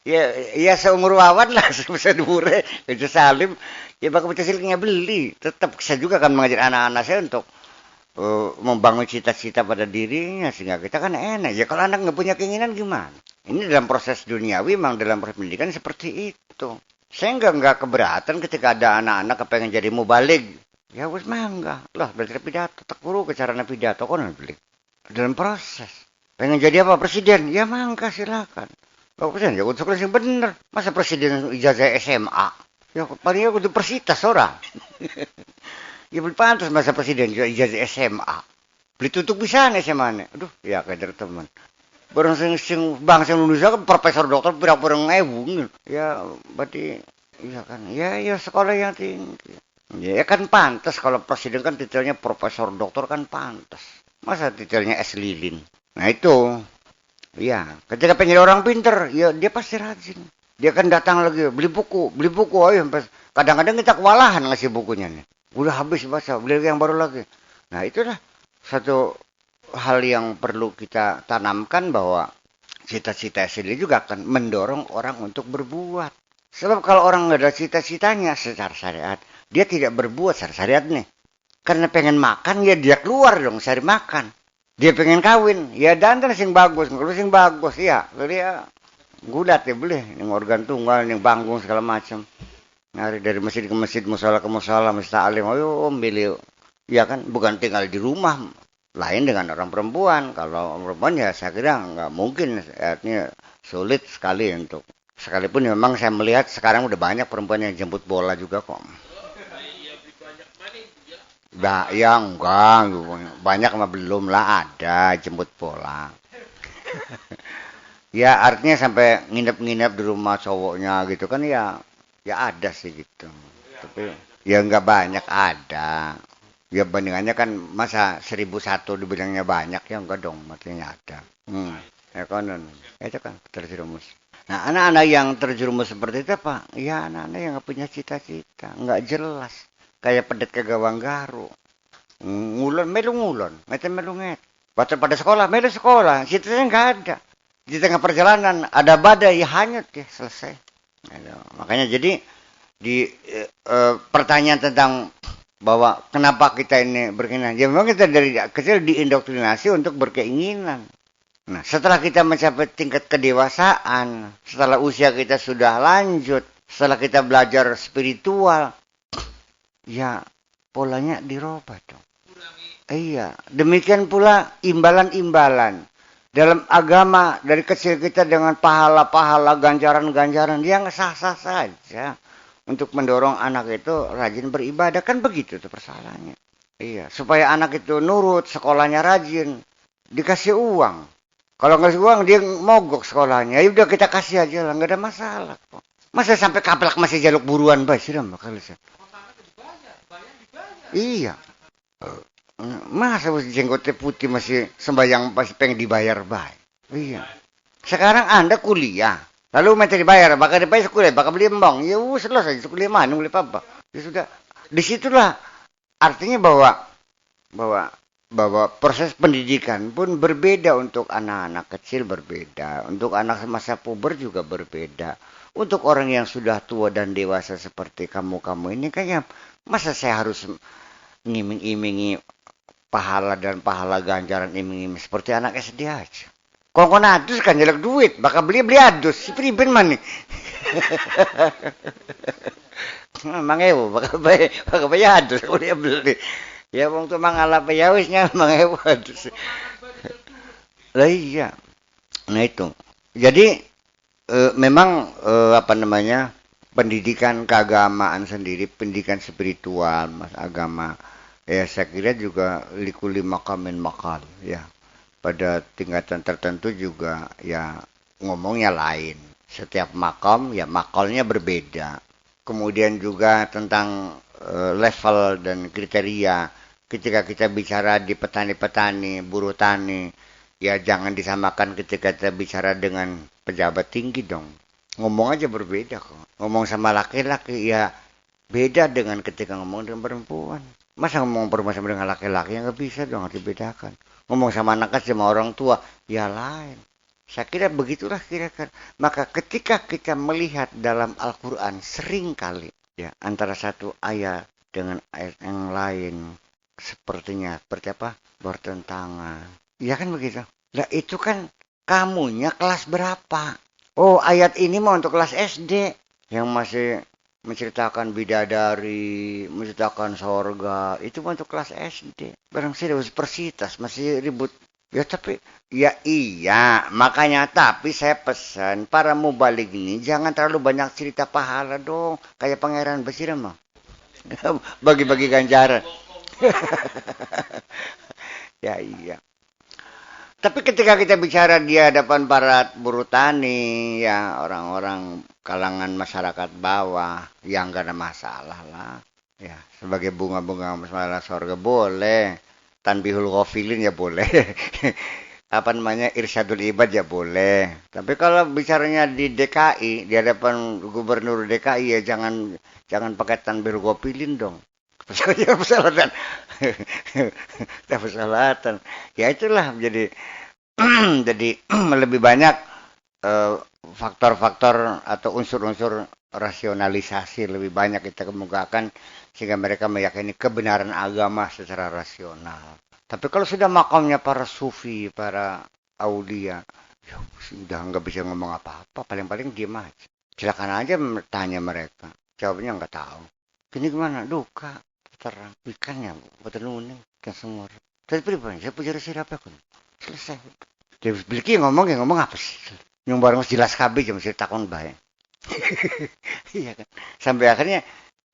Ya seumur wawan lah, sebesar dure, itu Salim. Ya bakal baca silingnya beli. Tetap saya juga akan mengajar anak-anak saya untuk membangun cita-cita pada dirinya sehingga kita kan enak. Ya kalau anak nggak punya keinginan gimana? Ini dalam proses duniawi, memang dalam proses pendidikan seperti itu. Saya nggak keberatan ketika ada anak-anak kepengen jadi mubalig. Ya wes mangga lah belajar pidato, tak guru ke caranya pidato kan beli. Dalam proses pengen jadi apa presiden, ya mangga silakan. Kalau presiden ya untuk yang bener. Masa presiden ijazah SMA? Ya paling aku tuh persitas orang. Ya beli pantas masa presiden ijazah SMA. Beli tutup bisa nih SMA. Aduh, ya kader teman. Barang sing bangsa Indonesia kan profesor dokter pirang-pirang ewu. Ya berarti iya kan. Ya sekolah yang tinggi. Ya kan pantas kalau presiden kan titelnya profesor dokter kan pantas. Masa titelnya S lilin. Nah itu. Ya, ketika pengen orang pinter, ya dia pasti rajin. Dia kan datang lagi, beli buku, ayo. Kadang-kadang kita kewalahan ngasih bukunya nih. Udah habis baca, beli yang baru lagi. Nah itulah satu hal yang perlu kita tanamkan bahwa cita-cita sendiri juga akan mendorong orang untuk berbuat. Sebab kalau orang nggak ada cita-citanya secara syariat, dia tidak berbuat secara syariat nih. Karena pengen makan, ya dia keluar dong cari makan. Dia pengen kawin, ya dandan sing bagus, kalau sing bagus ya, dia gulat ya boleh, yang organ tunggal, yang panggung segala macam. Nyari dari masjid ke masjid, musola ke musola, masjid alim, ayo milih. Ya kan, bukan tinggal di rumah, lain dengan orang perempuan. Kalau perempuan ya saya kira nggak mungkin, artinya sulit sekali untuk. Sekalipun memang saya melihat sekarang udah banyak perempuan yang jemput bola juga kok. Ya enggak, banyak mah belum lah ada jemput bola. Ya artinya sampai nginep-nginep di rumah cowoknya gitu kan ya ada sih gitu. Tapi ya enggak banyak ada. Ya bandingannya kan masa 1001 dibilangnya banyak ya enggak dong, maksudnya ada. Ya kan itu kan terjerumus. Nah anak-anak yang terjerumus seperti itu apa? Ya anak-anak yang nggak punya cita-cita, nggak jelas. Kayak pedet ke gawang garu. Ngulon, melu ngulon. Ngeten melu nget. Baca pada sekolah, melu sekolah. Cita-cita nggak ada. Di tengah perjalanan ada badai, ya hanyut ya selesai. Makanya jadi di pertanyaan tentang bahwa kenapa kita ini berkeinginan. Ya memang kita dari kecil diindoktrinasi untuk berkeinginan. Nah setelah kita mencapai tingkat kedewasaan, setelah usia kita sudah lanjut, setelah kita belajar spiritual, ya polanya dirubah dong. Iya, demikian pula imbalan-imbalan. Dalam agama dari kecil kita dengan pahala-pahala, ganjaran-ganjaran yang sah-sah saja untuk mendorong anak itu rajin beribadah, kan begitu tuh persoalannya. Iya, supaya anak itu nurut, sekolahnya rajin, dikasih uang. Kalau ngasih uang dia mogok sekolahnya, ya udah kita kasih aja lah, nggak ada masalah kok. Masa sampai kaplak masih jaluk buruan bah, sudah makanya. Iya. Masa jenggotnya putih masih sembayang masih pengen dibayar baik. Iya. Sekarang Anda kuliah, lalu minta dibayar, bakal dibayar kuliah, bakal beli embong. Ya selesai kuliah mana beli apa? Ya sudah. Disitulah artinya bahwa proses pendidikan pun berbeda untuk anak-anak kecil berbeda, untuk anak masa puber juga berbeda. Untuk orang yang sudah tua dan dewasa seperti kamu-kamu ini kayaknya masa saya harus ngiming-imingi pahala dan pahala ganjaran iming-iming seperti anak SD aja. Kalau adus kan jelek duit, bakal beli adus. Si priben mana? Mang ewo, bakal bayar adus kalau dia beli. Ya wong tuh mangalah payawisnya mang ewo adus. Lah iya. Nah itu. Jadi memang pendidikan keagamaan sendiri, pendidikan spiritual, mas agama. Ya saya kira juga likuli makamin makal ya. Pada tingkatan tertentu juga ya ngomongnya lain. Setiap makam ya makalnya berbeda. Kemudian juga tentang level dan kriteria ketika kita bicara di petani-petani, buruh tani Ya jangan disamakan ketika kita bicara dengan pejabat tinggi dong. Ngomong aja berbeda kok. Ngomong sama laki-laki ya beda dengan ketika ngomong dengan perempuan. Masa ngomong perempuan sama dengan laki-laki yang nggak bisa dong, harus dibedakan. Ngomong sama anak kecil sama orang tua ya lain. Saya kira begitulah kira-kira. Maka ketika kita melihat dalam Al-Quran sering kali ya antara satu ayat dengan ayat yang lain sepertinya seperti apa bertentangan. Ya kan begitu. Nah itu kan kamunya kelas berapa? Oh ayat ini mau untuk kelas SD yang masih menceritakan bidadari, menceritakan sorga, itu untuk kelas SD. Barang serius persitas masih ribut. Ya tapi, ya iya, makanya tapi saya pesan para mubalik ini jangan terlalu banyak cerita pahala dong. Kayak Pangeran Basir mah. Bagi-bagi ganjaran. Ya iya. Tapi ketika kita bicara di hadapan para buruh tani, ya orang-orang kalangan masyarakat bawah, yang gak ada masalah lah. Ya, sebagai bunga-bunga masalah sorga boleh. Tanbihul ghafilin ya boleh. Apa namanya irsyadul ibad ya boleh. Tapi kalau bicaranya di DKI, di hadapan gubernur DKI ya jangan pakai tanbihul ghafilin dong. Persalatan. Persalatan. Ya itulah jadi jadi lebih banyak faktor-faktor atau unsur-unsur rasionalisasi lebih banyak kita kemukakan sehingga mereka meyakini kebenaran agama secara rasional. Tapi kalau sudah makamnya para sufi, para aulia, ya sudah nggak bisa ngomong apa-apa, paling-paling diem aja. Silakan aja tanya mereka, jawabnya nggak tahu. Ini gimana? Duka, terang, ikannya, betul nuning, ikan semua. Tapi pribadi, saya punya resep apa kan? Selesai. Dia beli ngomong apa sih? Yang barang jelas kabeh jam mesti takon bae. Iya kan. Sampai akhirnya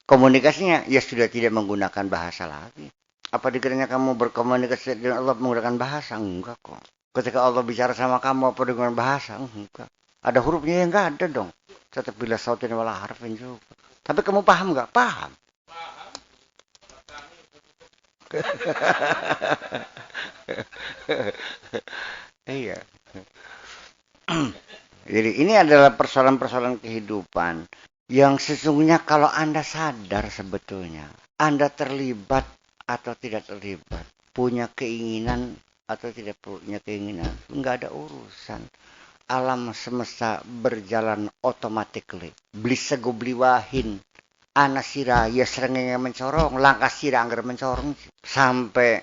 komunikasinya ya sudah tidak menggunakan bahasa lagi. Apa dikiranya kamu berkomunikasi dengan Allah menggunakan bahasa? Enggak kok. Ketika Allah bicara sama kamu apa dengan bahasa? Enggak. Ada hurufnya yang enggak ada dong. Tetap bila sautin wala harfin juga. Tapi kamu paham enggak? Paham. Iya. Jadi ini adalah persoalan-persoalan kehidupan yang sesungguhnya kalau Anda sadar sebetulnya, Anda terlibat atau tidak terlibat, punya keinginan atau tidak punya keinginan, nggak ada urusan. Alam semesta berjalan otomatically. Beli sego beli wahin. Anak sira ya serengenge mencorong, langkah sira anggar mencorong. Sampai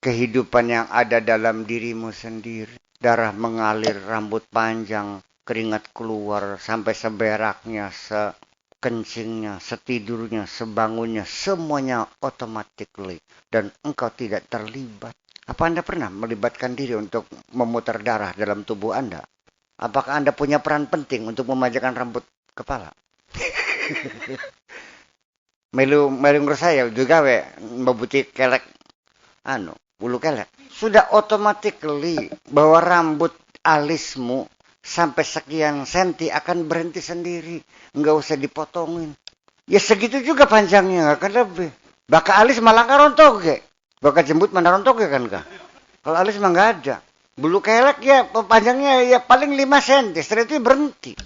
kehidupan yang ada dalam dirimu sendiri. Darah mengalir, rambut panjang, keringat keluar, sampai seberaknya, sekencingnya, setidurnya, sebangunnya, semuanya automatically. Dan engkau tidak terlibat. Apa Anda pernah melibatkan diri untuk memutar darah dalam tubuh Anda? Apakah Anda punya peran penting untuk memanjangkan rambut kepala? Melu ngurus saya juga membuti kelek bulu kelek. Sudah automatically bahwa rambut alismu sampai sekian senti akan berhenti sendiri. Nggak usah dipotongin. Ya segitu juga panjangnya, nggak akan lebih. Baka alis malah rontok ke. Baka jembut mana rontok kan kah? Kalau alis mah nggak ada. Bulu kelek ya panjangnya ya paling 5 senti. Setelah itu berhenti.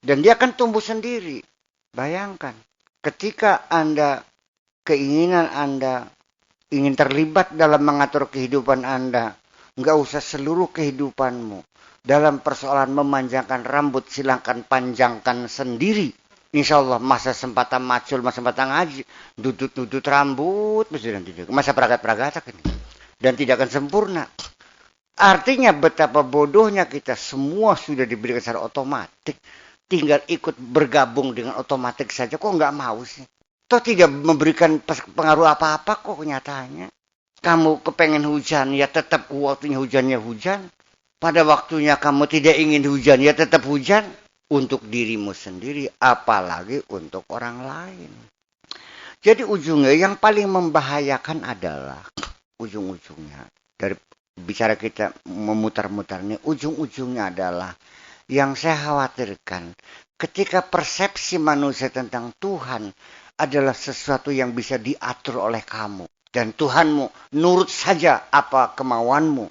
Dan dia akan tumbuh sendiri. Bayangkan. Ketika Anda, keinginan Anda ingin terlibat dalam mengatur kehidupan Anda, nggak usah seluruh kehidupanmu. Dalam persoalan memanjangkan rambut, silahkan panjangkan sendiri. Insya Allah masa sempatan macul, masa sempatan ngaji, dudut rambut, masa peragat-peragata kan. Dan tidak akan sempurna. Artinya betapa bodohnya kita semua sudah diberikan secara otomatis. Tinggal ikut bergabung dengan otomatis saja. Kok nggak mau sih? Toh tidak memberikan pengaruh apa-apa kok kenyataannya. Kamu kepengen hujan, ya tetap waktunya hujannya hujan. Pada waktunya kamu tidak ingin hujan, ya tetap hujan. Untuk dirimu sendiri, apalagi untuk orang lain. Jadi ujungnya yang paling membahayakan adalah ujung-ujungnya. Dari bicara kita memutar-mutar ini, ujung-ujungnya adalah yang saya khawatirkan. Ketika persepsi manusia tentang Tuhan adalah sesuatu yang bisa diatur oleh kamu. Dan Tuhanmu nurut saja apa kemauanmu.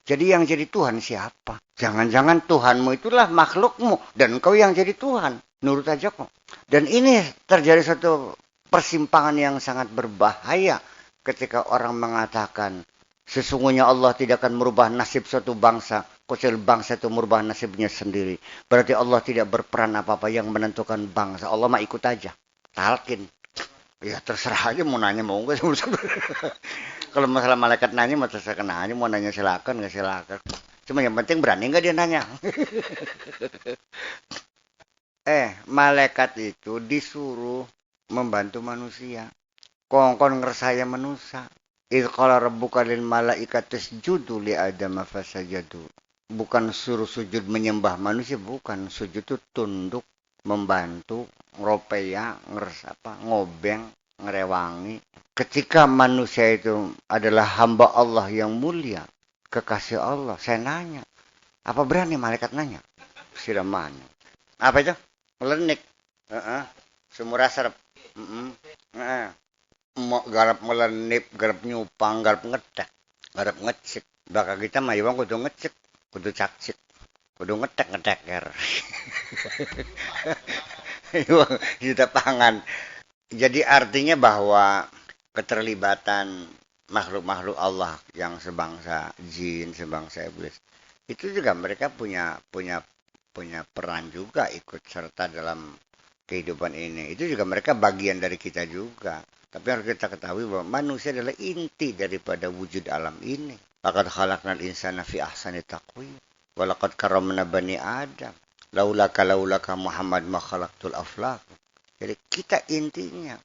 Jadi yang jadi Tuhan siapa? Jangan-jangan Tuhanmu itulah makhlukmu dan engkau yang jadi Tuhan. Nurut aja kok. Dan ini terjadi satu persimpangan yang sangat berbahaya ketika orang mengatakan sesungguhnya Allah tidak akan merubah nasib suatu bangsa, kecuali bangsa itu merubah nasibnya sendiri. Berarti Allah tidak berperan apa-apa yang menentukan bangsa. Allah mah ikut aja. Talkin. Ya terserah aja mau nanya mau enggak. Kalau masalah malaikat nanya mau terserah nanya, mau nanya silakan enggak silakan. Cuma yang penting berani enggak dia nanya. Malaikat itu disuruh membantu manusia. Kongkon ngersaya manusia. Idh qala rabbuka lil malaikati isjudu li adama fasajadu. Bukan suruh sujud menyembah manusia, bukan. Sujud itu tunduk, membantu, ngeropeya, ngobeng, ngerewangi. Ketika manusia itu adalah hamba Allah yang mulia, kekasih Allah, saya nanya, apa berani malaikat nanya? Sudah mana? Apa itu? Melenik. Sumur asap. Garap melenip, garap nyupang, garap ngetek, garap ngecek. Bakal kita mah iwang kudu ngecek, kudu cakcik, kudu ngetek ker. Iwang juta pangan. Jadi artinya bahwa keterlibatan makhluk-makhluk Allah yang sebangsa jin, sebangsa iblis, itu juga mereka punya peran juga ikut serta dalam kehidupan ini. Itu juga mereka bagian dari kita juga. Tapi harus kita ketahui bahwa manusia adalah inti daripada wujud alam ini. Laqad khalaqnal insana fi ahsani taqwim. Wa laqad karramna bani Adam. Laulaka Muhammad ma khalaqtul aflaq. Jadi kita intinya.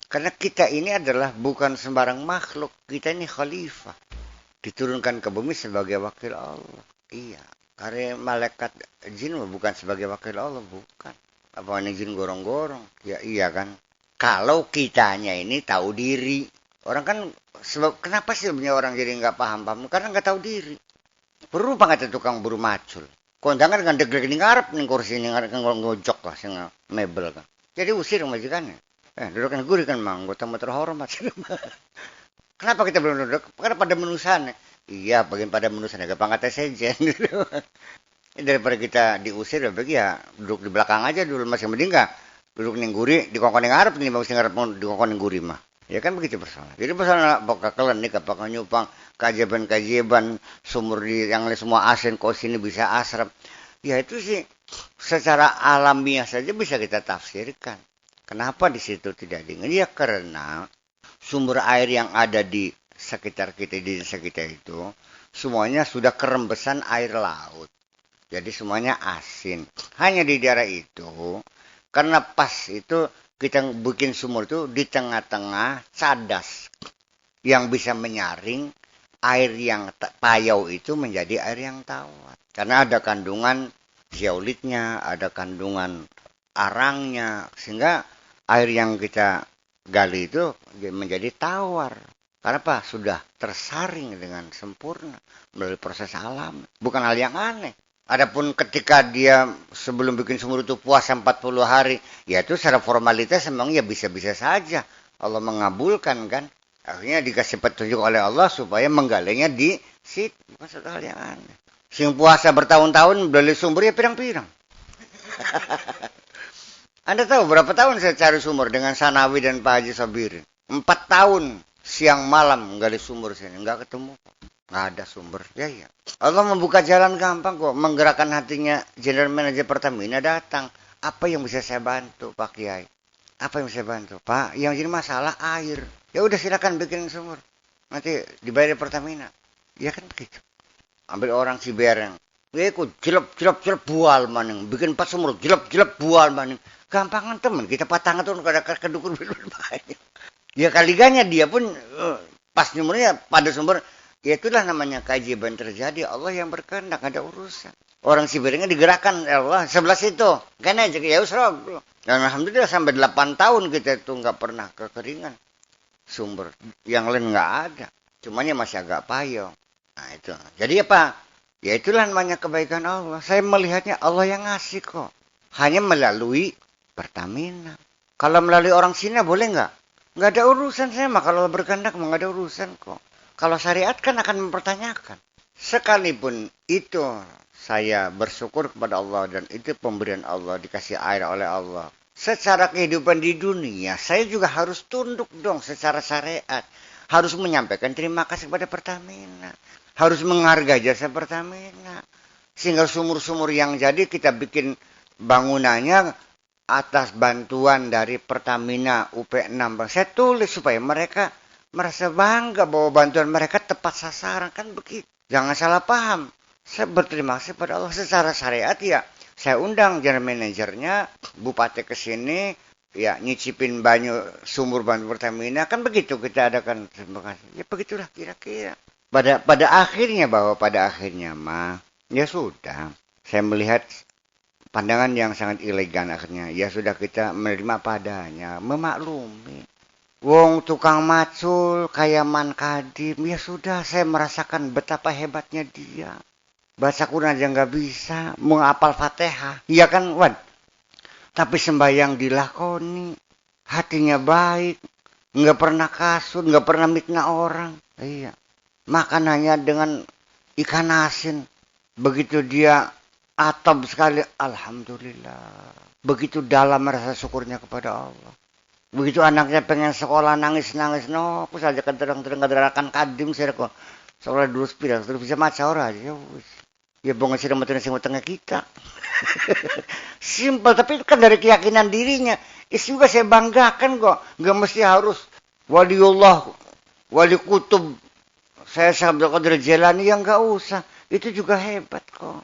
Karena kita ini adalah bukan sembarang makhluk. Kita ini khalifah. Diturunkan ke bumi sebagai wakil Allah. Iya. Karena malaikat jin bukan sebagai wakil Allah. Bukan. Apa ini jin gorong-gorong? Ya iya kan. Kalau kitanya ini tahu diri. Orang kan, kenapa sih sebenarnya orang jadi nggak paham? Karena nggak tahu diri. Perlu banget tukang buru macul. Kondangan dengan deg-deg ini ngarep nih kursi ini ngarep ngojok lah, sing mebel kan. Jadi usir majikannya. Duduk kan gurih kan mang, anggota terhormat. Kenapa kita belum duduk? Karena pada menusan. Iya, bagian pada menusan agak pangkat sejen. Daripada kita diusir, ya duduk di belakang aja dulu masih mending nggak. Duduk ning guri di kongkon yang ngarep nih bagus ngarep di kongkon yang guri mah. Ya kan begitu persoalan. Jadi persoalan apakah klinik, apakah nyupang kajiban sumur di yang semua asin kok sini bisa asrap. Ya itu sih secara alamiah saja bisa kita tafsirkan. Kenapa di situ tidak dingin? Ya karena sumber air yang ada di sekitar kita di desa kita itu semuanya sudah kerembesan air laut. Jadi semuanya asin. Hanya di daerah itu karena pas itu kita bikin sumur itu di tengah-tengah cadas yang bisa menyaring air yang payau itu menjadi air yang tawar. Karena ada kandungan zeolitnya, ada kandungan arangnya, sehingga air yang kita gali itu menjadi tawar. Karena apa? Sudah tersaring dengan sempurna melalui proses alam. Bukan hal yang aneh. Adapun ketika dia sebelum bikin sumur itu puasa 40 hari, ya itu secara formalitas memang ya bisa-bisa saja. Allah mengabulkan kan. Akhirnya dikasih petunjuk oleh Allah supaya menggalinya di situ. Bukan satu hal yang aneh. Sing puasa bertahun-tahun beli sumur ya pirang-pirang. Anda tahu berapa tahun saya cari sumur dengan Sanawi dan Pak Haji Sabiri? 4 tahun siang malam gali sumur sini. Nggak ketemu. Nggak ada sumber. Ya. Allah membuka jalan gampang kok. Menggerakkan hatinya General Manager Pertamina datang. Apa yang bisa saya bantu Pak Kiai? Apa yang bisa saya bantu? Pak, yang jadi masalah air. Ya udah silakan bikin sumur. Nanti dibayar Pertamina. Ya kan gitu. Ambil orang Cibereng. Ya ikut jelap bual maning. Bikin 4 sumur jelap bual maning. Gampangan temen. Kita patang tuh kada kedukun banyak. Ya kaliganya dia pun pas sumurnya pada sumber. Ya itulah namanya keajaiban terjadi. Allah yang berkehendak, ada urusan. Orang Siberengnya digerakkan Allah sebelah situ. Kan aja ya usrah. Dan alhamdulillah sampai 8 tahun kita itu nggak pernah kekeringan. Sumber yang lain nggak ada. Cumanya masih agak payung. Nah itu. Jadi apa? Ya itulah namanya kebaikan Allah. Saya melihatnya Allah yang ngasih kok. Hanya melalui Pertamina. Kalau melalui orang Cina boleh nggak? Nggak ada urusan saya mah. Kalau berkehendak nggak ada urusan kok. Kalau syariat kan akan mempertanyakan. Sekalipun itu saya bersyukur kepada Allah dan itu pemberian Allah, dikasih air oleh Allah. Secara kehidupan di dunia, saya juga harus tunduk dong secara syariat. Harus menyampaikan terima kasih kepada Pertamina. Harus menghargai jasa Pertamina. Sehingga sumur-sumur yang jadi kita bikin bangunannya atas bantuan dari Pertamina UP6. Saya tulis supaya mereka merasa bangga bahwa bantuan mereka tepat sasaran. Kan begitu. Jangan salah paham. Saya berterima kasih pada Allah secara syariat ya. Saya undang general manajernya, bupati ke sini, ya nyicipin banyu sumur banyu Pertamina. Kan begitu kita adakan terima kasih. Ya begitulah kira-kira. Pada akhirnya mah, ya sudah. Saya melihat pandangan yang sangat elegan akhirnya. Ya sudah kita menerima padanya, memaklumi. Wong tukang macul kayak Man Kadim, ya sudah saya merasakan betapa hebatnya dia. Baca Quran aja nggak bisa, menghafal Fatihah, iya kan Wan? Tapi sembahyang dilakoni, hatinya baik, nggak pernah kasut, nggak pernah mitnah orang. Iya, makanannya dengan ikan asin, begitu dia atab sekali, alhamdulillah. Begitu dalam rasa syukurnya kepada Allah. Begitu anaknya pengen sekolah nangis-nangis no, aku saja kadang-kadang kadim saya kok. Sekolah dulu sepira, terus bisa maca ora ya wis. Ya bonga sira meten sing tengah kita. Simpel tapi kan dari keyakinan dirinya. Itu juga saya banggakan kok. Enggak mesti harus waliullah, wali kutub. Saya Abdul Qadir Jailani yang enggak usah. Itu juga hebat kok.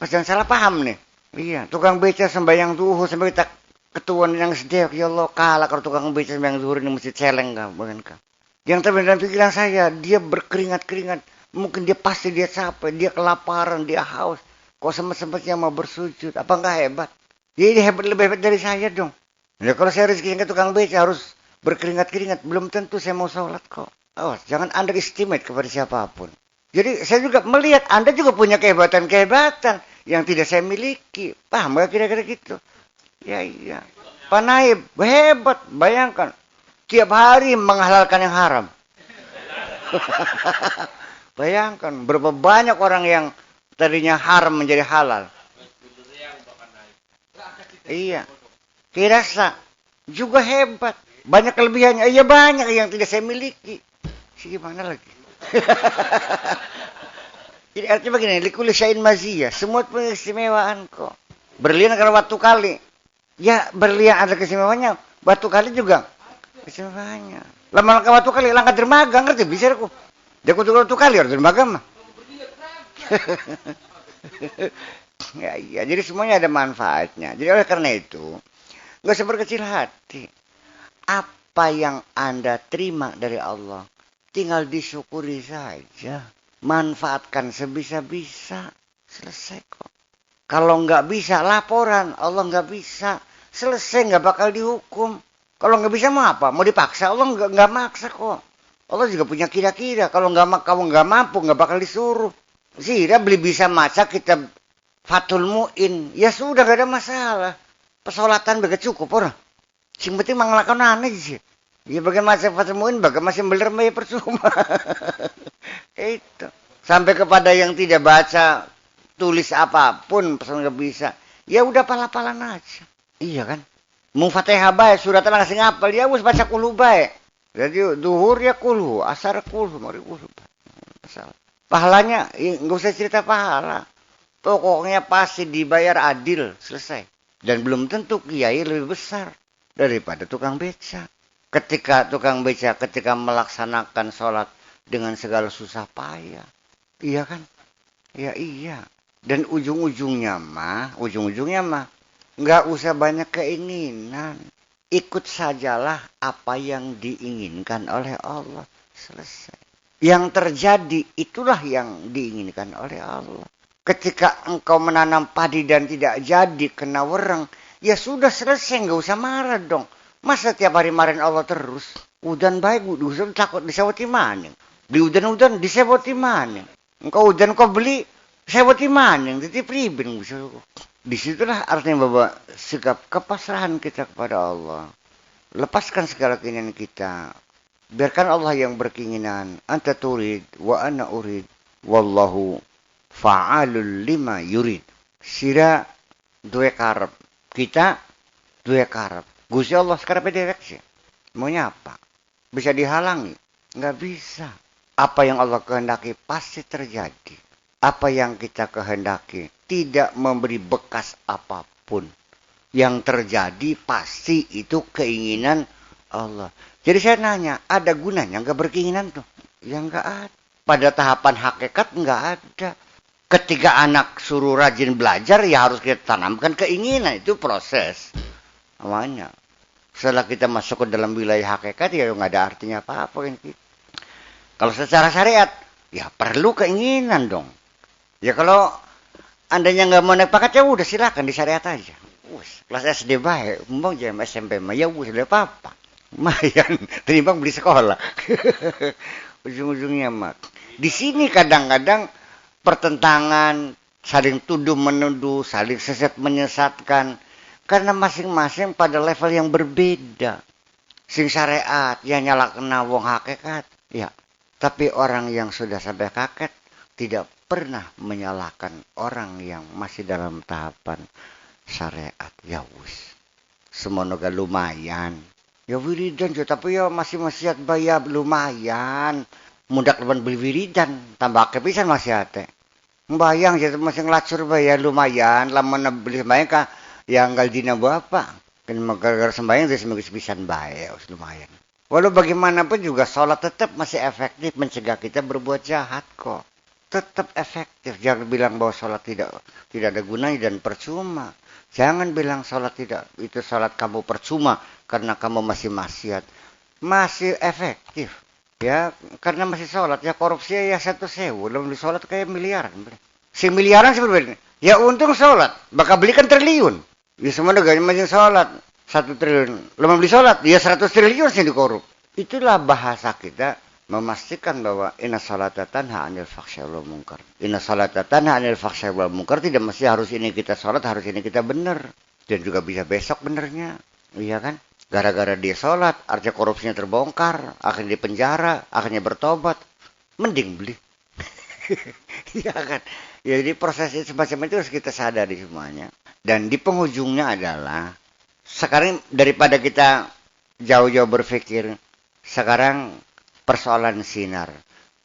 Jangan salah paham nih. Iya, tukang beca sembahyang duhur sampai kita ketuaan yang sedek, ya Allah kalah kalau tukang beca yang zuhur ini mesti celeng kah, bukan kah? Yang terbenar dalam pikiran saya, dia berkeringat-keringat, mungkin dia pasti dia capek, dia kelaparan, dia haus, kok sempat-sempatnya mau bersujud, apa enggak hebat? Dia hebat lebih hebat dari saya dong. Ya kalau saya rezekinya ke tukang beca harus berkeringat-keringat, belum tentu saya mau sholat kok. Oh, jangan underestimate kepada siapapun. Jadi saya juga melihat Anda juga punya kehebatan-kehebatan yang tidak saya miliki, paham gak kira-kira gitu? Ya iya. Pak Naib, hebat. Bayangkan. Tiap hari menghalalkan yang haram. Bayangkan. Berapa banyak orang yang tadinya haram menjadi halal. Iya. Kirasa. Juga hebat. Banyak kelebihannya. Iya banyak yang tidak saya miliki. Gimana lagi? Jadi artinya begini. Likuli syai'in maziyah. Semua punya istimewaan kok. Berlian karena waktu kali. Ya berlian ada keistimewanya, batu kali juga keistimewanya. Lama-lama batu kali langkah dermaga ngerti bisa aku. Dia kutu batu kali harus dermaga mah. Ya iya, jadi semuanya ada manfaatnya. Jadi oleh karena itu nggak usah berkecil hati. Apa yang Anda terima dari Allah, tinggal disyukuri saja. Manfaatkan sebisa-bisa, selesai kok. Kalau nggak bisa laporan, Allah nggak bisa. Selesai nggak bakal dihukum. Kalau nggak bisa mau apa? Mau dipaksa? Allah nggak maksa kok. Allah juga punya kira-kira. Kalau kamu nggak mampu nggak bakal disuruh. Zira beli bisa maca kita fatul mu'in. Ya sudah nggak ada masalah. Pesolatan begitu cukup orang. Sing penting manglakan aneh sih. Ya bagaimana maca fatul mu'in, bagaimana masih beler ya percuma. Itu. Sampai kepada yang tidak baca tulis apapun pesan nggak bisa. Ya udah pala-palan aja. Iya kan? Mau Fatihah baik, surat Allah ngasih ngapal, dia harus baca kulhu baik. Jadi duhur ya kulhu, asar kulhu, mari kulhu. Pahalanya, nggak usah cerita pahala. Pokoknya pasti dibayar adil, selesai. Dan belum tentu kiai lebih besar daripada tukang beca. Ketika tukang beca, ketika melaksanakan sholat dengan segala susah payah. Iya kan? Ya iya. Dan ujung-ujungnya mah, nggak usah banyak keinginan. Ikut sajalah apa yang diinginkan oleh Allah. Selesai. Yang terjadi itulah yang diinginkan oleh Allah. Ketika engkau menanam padi dan tidak jadi kena wereng, ya sudah selesai, nggak usah marah dong. Masa tiap hari marahin Allah terus? Udan baik, udan takut disewoti maning. Di udan-udan disewoti maning. Engkau udan kau beli, sewoti maning, titip ribin. Disitulah artinya bahwa sikap kepasrahan kita kepada Allah. Lepaskan segala keinginan kita. Biarkan Allah yang berkeinginan. Anta turid wa ana urid. Wallahu fa'alul lima yurid. Sira duwe karep. Kita duwe karep. Gusti Allah sekarepe dhewek sih. Maunya apa? Bisa dihalangi? Nggak bisa. Apa yang Allah kehendaki pasti terjadi. Apa yang kita kehendaki tidak memberi bekas apapun. Yang terjadi pasti itu keinginan Allah. Jadi saya nanya, ada gunanya nggak berkeinginan tuh? Ya nggak ada. Pada tahapan hakikat nggak ada. Ketika anak suruh rajin belajar, ya harus kita tanamkan keinginan. Itu proses. Namanya. Setelah kita masuk ke dalam wilayah hakikat, ya nggak ada artinya apa-apa. Kalau secara syariat, ya perlu keinginan dong. Ya kalau andanya nggak mau naik pangkat, ya udah silakan di syariat aja. Kelas SD baik, mau jam SMP mah, ya udah apa-apa. Lumayan, timbang beli sekolah. Ujung-ujungnya mah. Di sini kadang-kadang pertentangan, saling tuduh menuduh, saling sesat menyesatkan, karena masing-masing pada level yang berbeda. Sing syariat, ya nyala kena wong hakikat, ya. Tapi orang yang sudah sampai hakikat tidak pernah menyalahkan orang yang masih dalam tahapan syariat. Ya wis, semoga lumayan. Ya wiridan, tapi ya masih maksiat bayar lumayan. Mudak leban beli wiridan, tambah kepisan masih ate. Bayang jadi masih ngelacur bayar lumayan, lama beli sembahyang kah, ya enggak dina bapak. Kan gara-gara sembahyang dari seminggu sepisan bayar, lumayan. Walau bagaimanapun juga sholat tetap masih efektif mencegah kita berbuat jahat kok. Tetap efektif. Jangan bilang bahwa sholat tidak ada gunanya dan percuma. Jangan bilang sholat tidak, itu sholat kamu percuma karena kamu masih maksiat. Masih efektif. Ya, karena masih sholat, ya korupsi ya 1.000, belum di sholat kayak miliaran. Si miliaran sebenarnya, ya untung sholat, bakal belikan triliun. Ya semua negara masih sholat, 1 triliun. Belum beli sholat, ya 100 triliun sih dikorup. Itulah bahasa kita memastikan bahwa inna sholata tanha 'anil fahsya'i wal munkar. Inna sholata tanha 'anil fahsya'i wal munkar tidak mesti harus ini kita sholat, harus ini kita benar. Dan juga bisa besok benernya, iya kan? Gara-gara dia sholat, artinya korupsinya terbongkar, akhirnya di penjara, akhirnya bertobat. Mending beli. Iya kan? Ya, jadi proses semacam itu harus kita sadari semuanya. Dan di penghujungnya adalah, sekarang daripada kita jauh-jauh berpikir, sekarang persoalan sinar.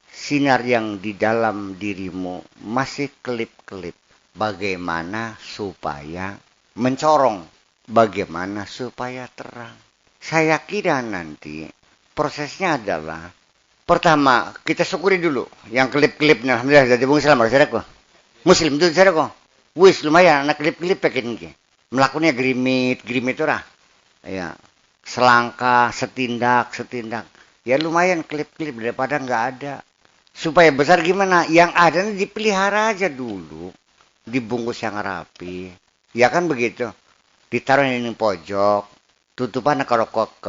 Sinar yang di dalam dirimu masih kelip-kelip. Bagaimana supaya mencorong. Bagaimana supaya terang. Saya kira nanti prosesnya adalah, pertama kita syukuri dulu yang klip-klipnya. Alhamdulillah jadi Islam saudaraku. Muslim itu saudaraku. Wis lumayan anak klip-klip pakai ini. Melakukannya grimit itu lah. Ya, selangkah, setindak. Ya lumayan klip-klip daripada nggak ada. Supaya besar gimana? Yang ada dipelihara aja dulu. Dibungkus yang rapi. Ya kan begitu. Ditaruh di pojok, tutupan kalau kok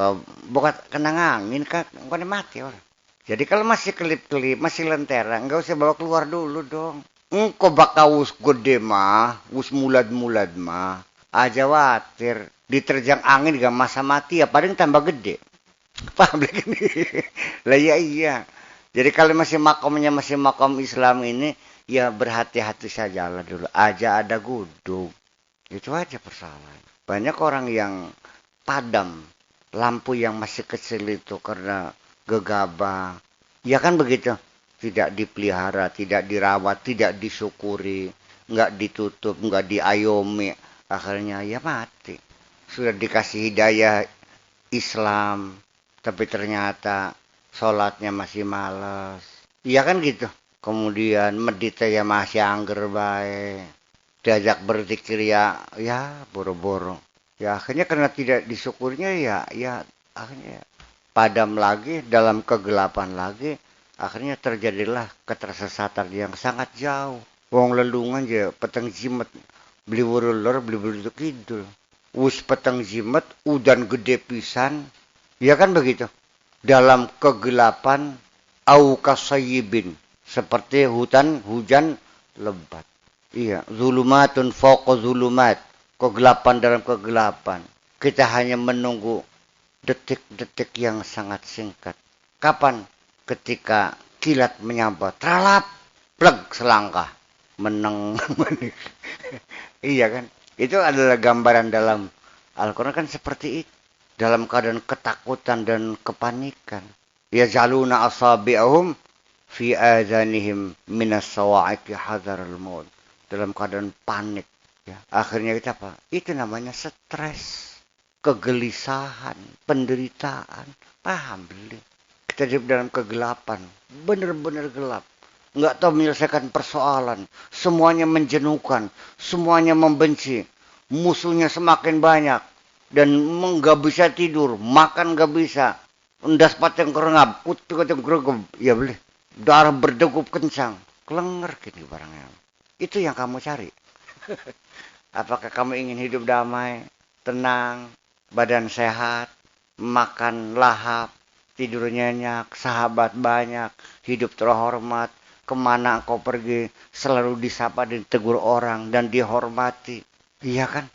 bukan kena angin kan, bukan mati orang. Jadi kalau masih kelip-kelip, masih lentera, nggak usah bawa keluar dulu dong. Engkau bakal us gede mah, us mulad-mulad mah, aja watir. Diterjang angin gak masa mati ya, paling tambah gede. Paham lagi nih? Lah iya. Jadi kalau masih makom Islam ini, ya berhati-hati saja lah dulu. Aja ada gudug. Itu aja persoalan. Banyak orang yang padam, lampu yang masih kecil itu karena gegabah. Ya kan begitu. Tidak dipelihara, tidak dirawat, tidak disyukuri, nggak ditutup, nggak diayomi. Akhirnya ya mati. Sudah dikasih hidayah Islam, tapi ternyata sholatnya masih malas. Iya kan gitu. Kemudian meditnya ya masih angger baik. Diajak berzikir ya boro-boro. Ya akhirnya karena tidak disyukurnya ya akhirnya padam lagi, dalam kegelapan lagi, akhirnya terjadilah ketersesatan yang sangat jauh. Wong lelungan aja peteng jimat, beli wurulor, beli wurulor kidul. Wus peteng jimat, udan gede pisan. Ya kan begitu. Dalam kegelapan au kasayibin, seperti hujan lebat. Iya, zulumatun fawqa zulumat. Kegelapan dalam kegelapan. Kita hanya menunggu detik-detik yang sangat singkat. Kapan? Ketika kilat menyambar. Tralap. Plek selangkah. Meneng. Iya kan? Itu adalah gambaran dalam Al-Quran kan seperti itu. Dalam keadaan ketakutan dan kepanikan. Yazaluna asabi'ahum fi adhanihim minas sawa'iqi hadzarul maut. Dalam keadaan panik. Ya. Akhirnya itu apa? Itu namanya stres. Kegelisahan. Penderitaan. Paham beli? Kita hidup dalam kegelapan. Benar-benar gelap. Nggak tahu menyelesaikan persoalan. Semuanya menjenuhkan. Semuanya membenci. Musuhnya semakin banyak. Dan nggak bisa tidur. Makan nggak bisa. Endas pateng kerengap. Kutu-kutu kerengap. Ya boleh. Darah berdegup kencang. Kelenger gini barangnya. Itu yang kamu cari. Apakah kamu ingin hidup damai, tenang, badan sehat, makan lahap, tidur nyenyak, sahabat banyak, hidup terhormat, kemana kau pergi, selalu disapa dan ditegur orang dan dihormati. Iya kan?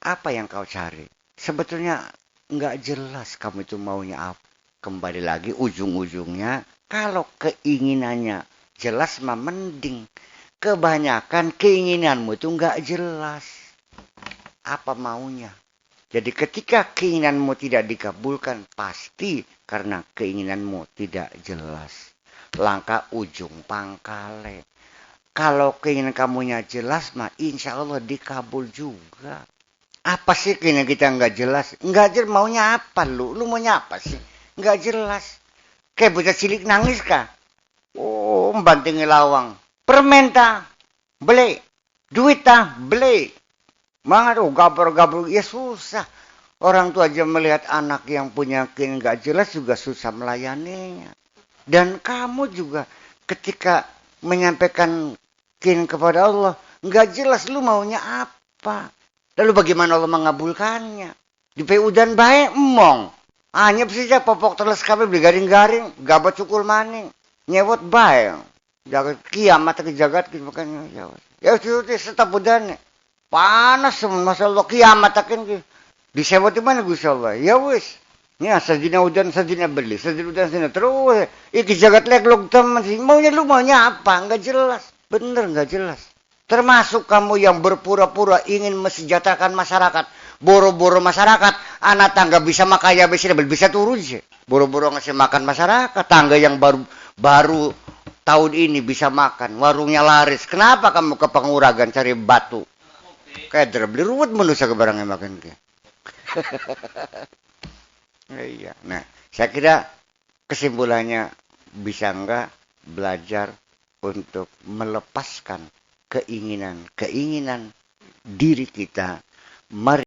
Apa yang kau cari? Sebetulnya nggak jelas kamu itu maunya apa. Kembali lagi ujung-ujungnya, kalau keinginannya jelas mah mending. Kebanyakan keinginanmu itu nggak jelas. Apa maunya? Jadi ketika keinginanmu tidak dikabulkan, pasti karena keinginanmu tidak jelas. Langkah ujung pangkale. Kalau keinginan kamunya jelas, mah insya Allah dikabul juga. Apa sih keinginan kita nggak jelas? Nggak jelas maunya apa lu? Lu maunya apa sih? Nggak jelas. Kayak bocah cilik nangis kah? Oh, membantingi lawang. Permen tah, beli. Duit tah, beli. Mana tuh gabur-gabur, ya susah. Orang tua aja melihat anak yang punya keinginan nggak jelas juga susah melayaninya. Dan kamu juga ketika menyampaikan keinginan kepada Allah, nggak jelas lu maunya apa. Lalu bagaimana Allah mengabulkannya? Di PU dan baik emong. Hanya saja popok teles kabel beli garing-garing, gabat cukul maning, nyewot baik. Jagat kiamat ke jagat gitu makanya ya itu setap budane. Panas semua masalah kiamat akan disewot di mana Gusti Allah? Ya wis. Ya sajina udan sajina beli, sajina udan sajina terus. Iki jagat leglog teman sih. Maunya apa? Enggak jelas. Bener enggak jelas. Termasuk kamu yang berpura-pura ingin mesejahterakan masyarakat. Boro-boro masyarakat, anak tangga bisa makaya bisa turun sih. Boro-boro ngasih makan masyarakat, tangga yang baru tahun ini bisa makan, warungnya laris. Kenapa kamu ke Penguragan cari batu? Kayak beli ruwet manusia ke barangnya makan ke. Iya. Nah, saya kira kesimpulannya bisa enggak belajar untuk melepaskan keinginan diri kita. Mari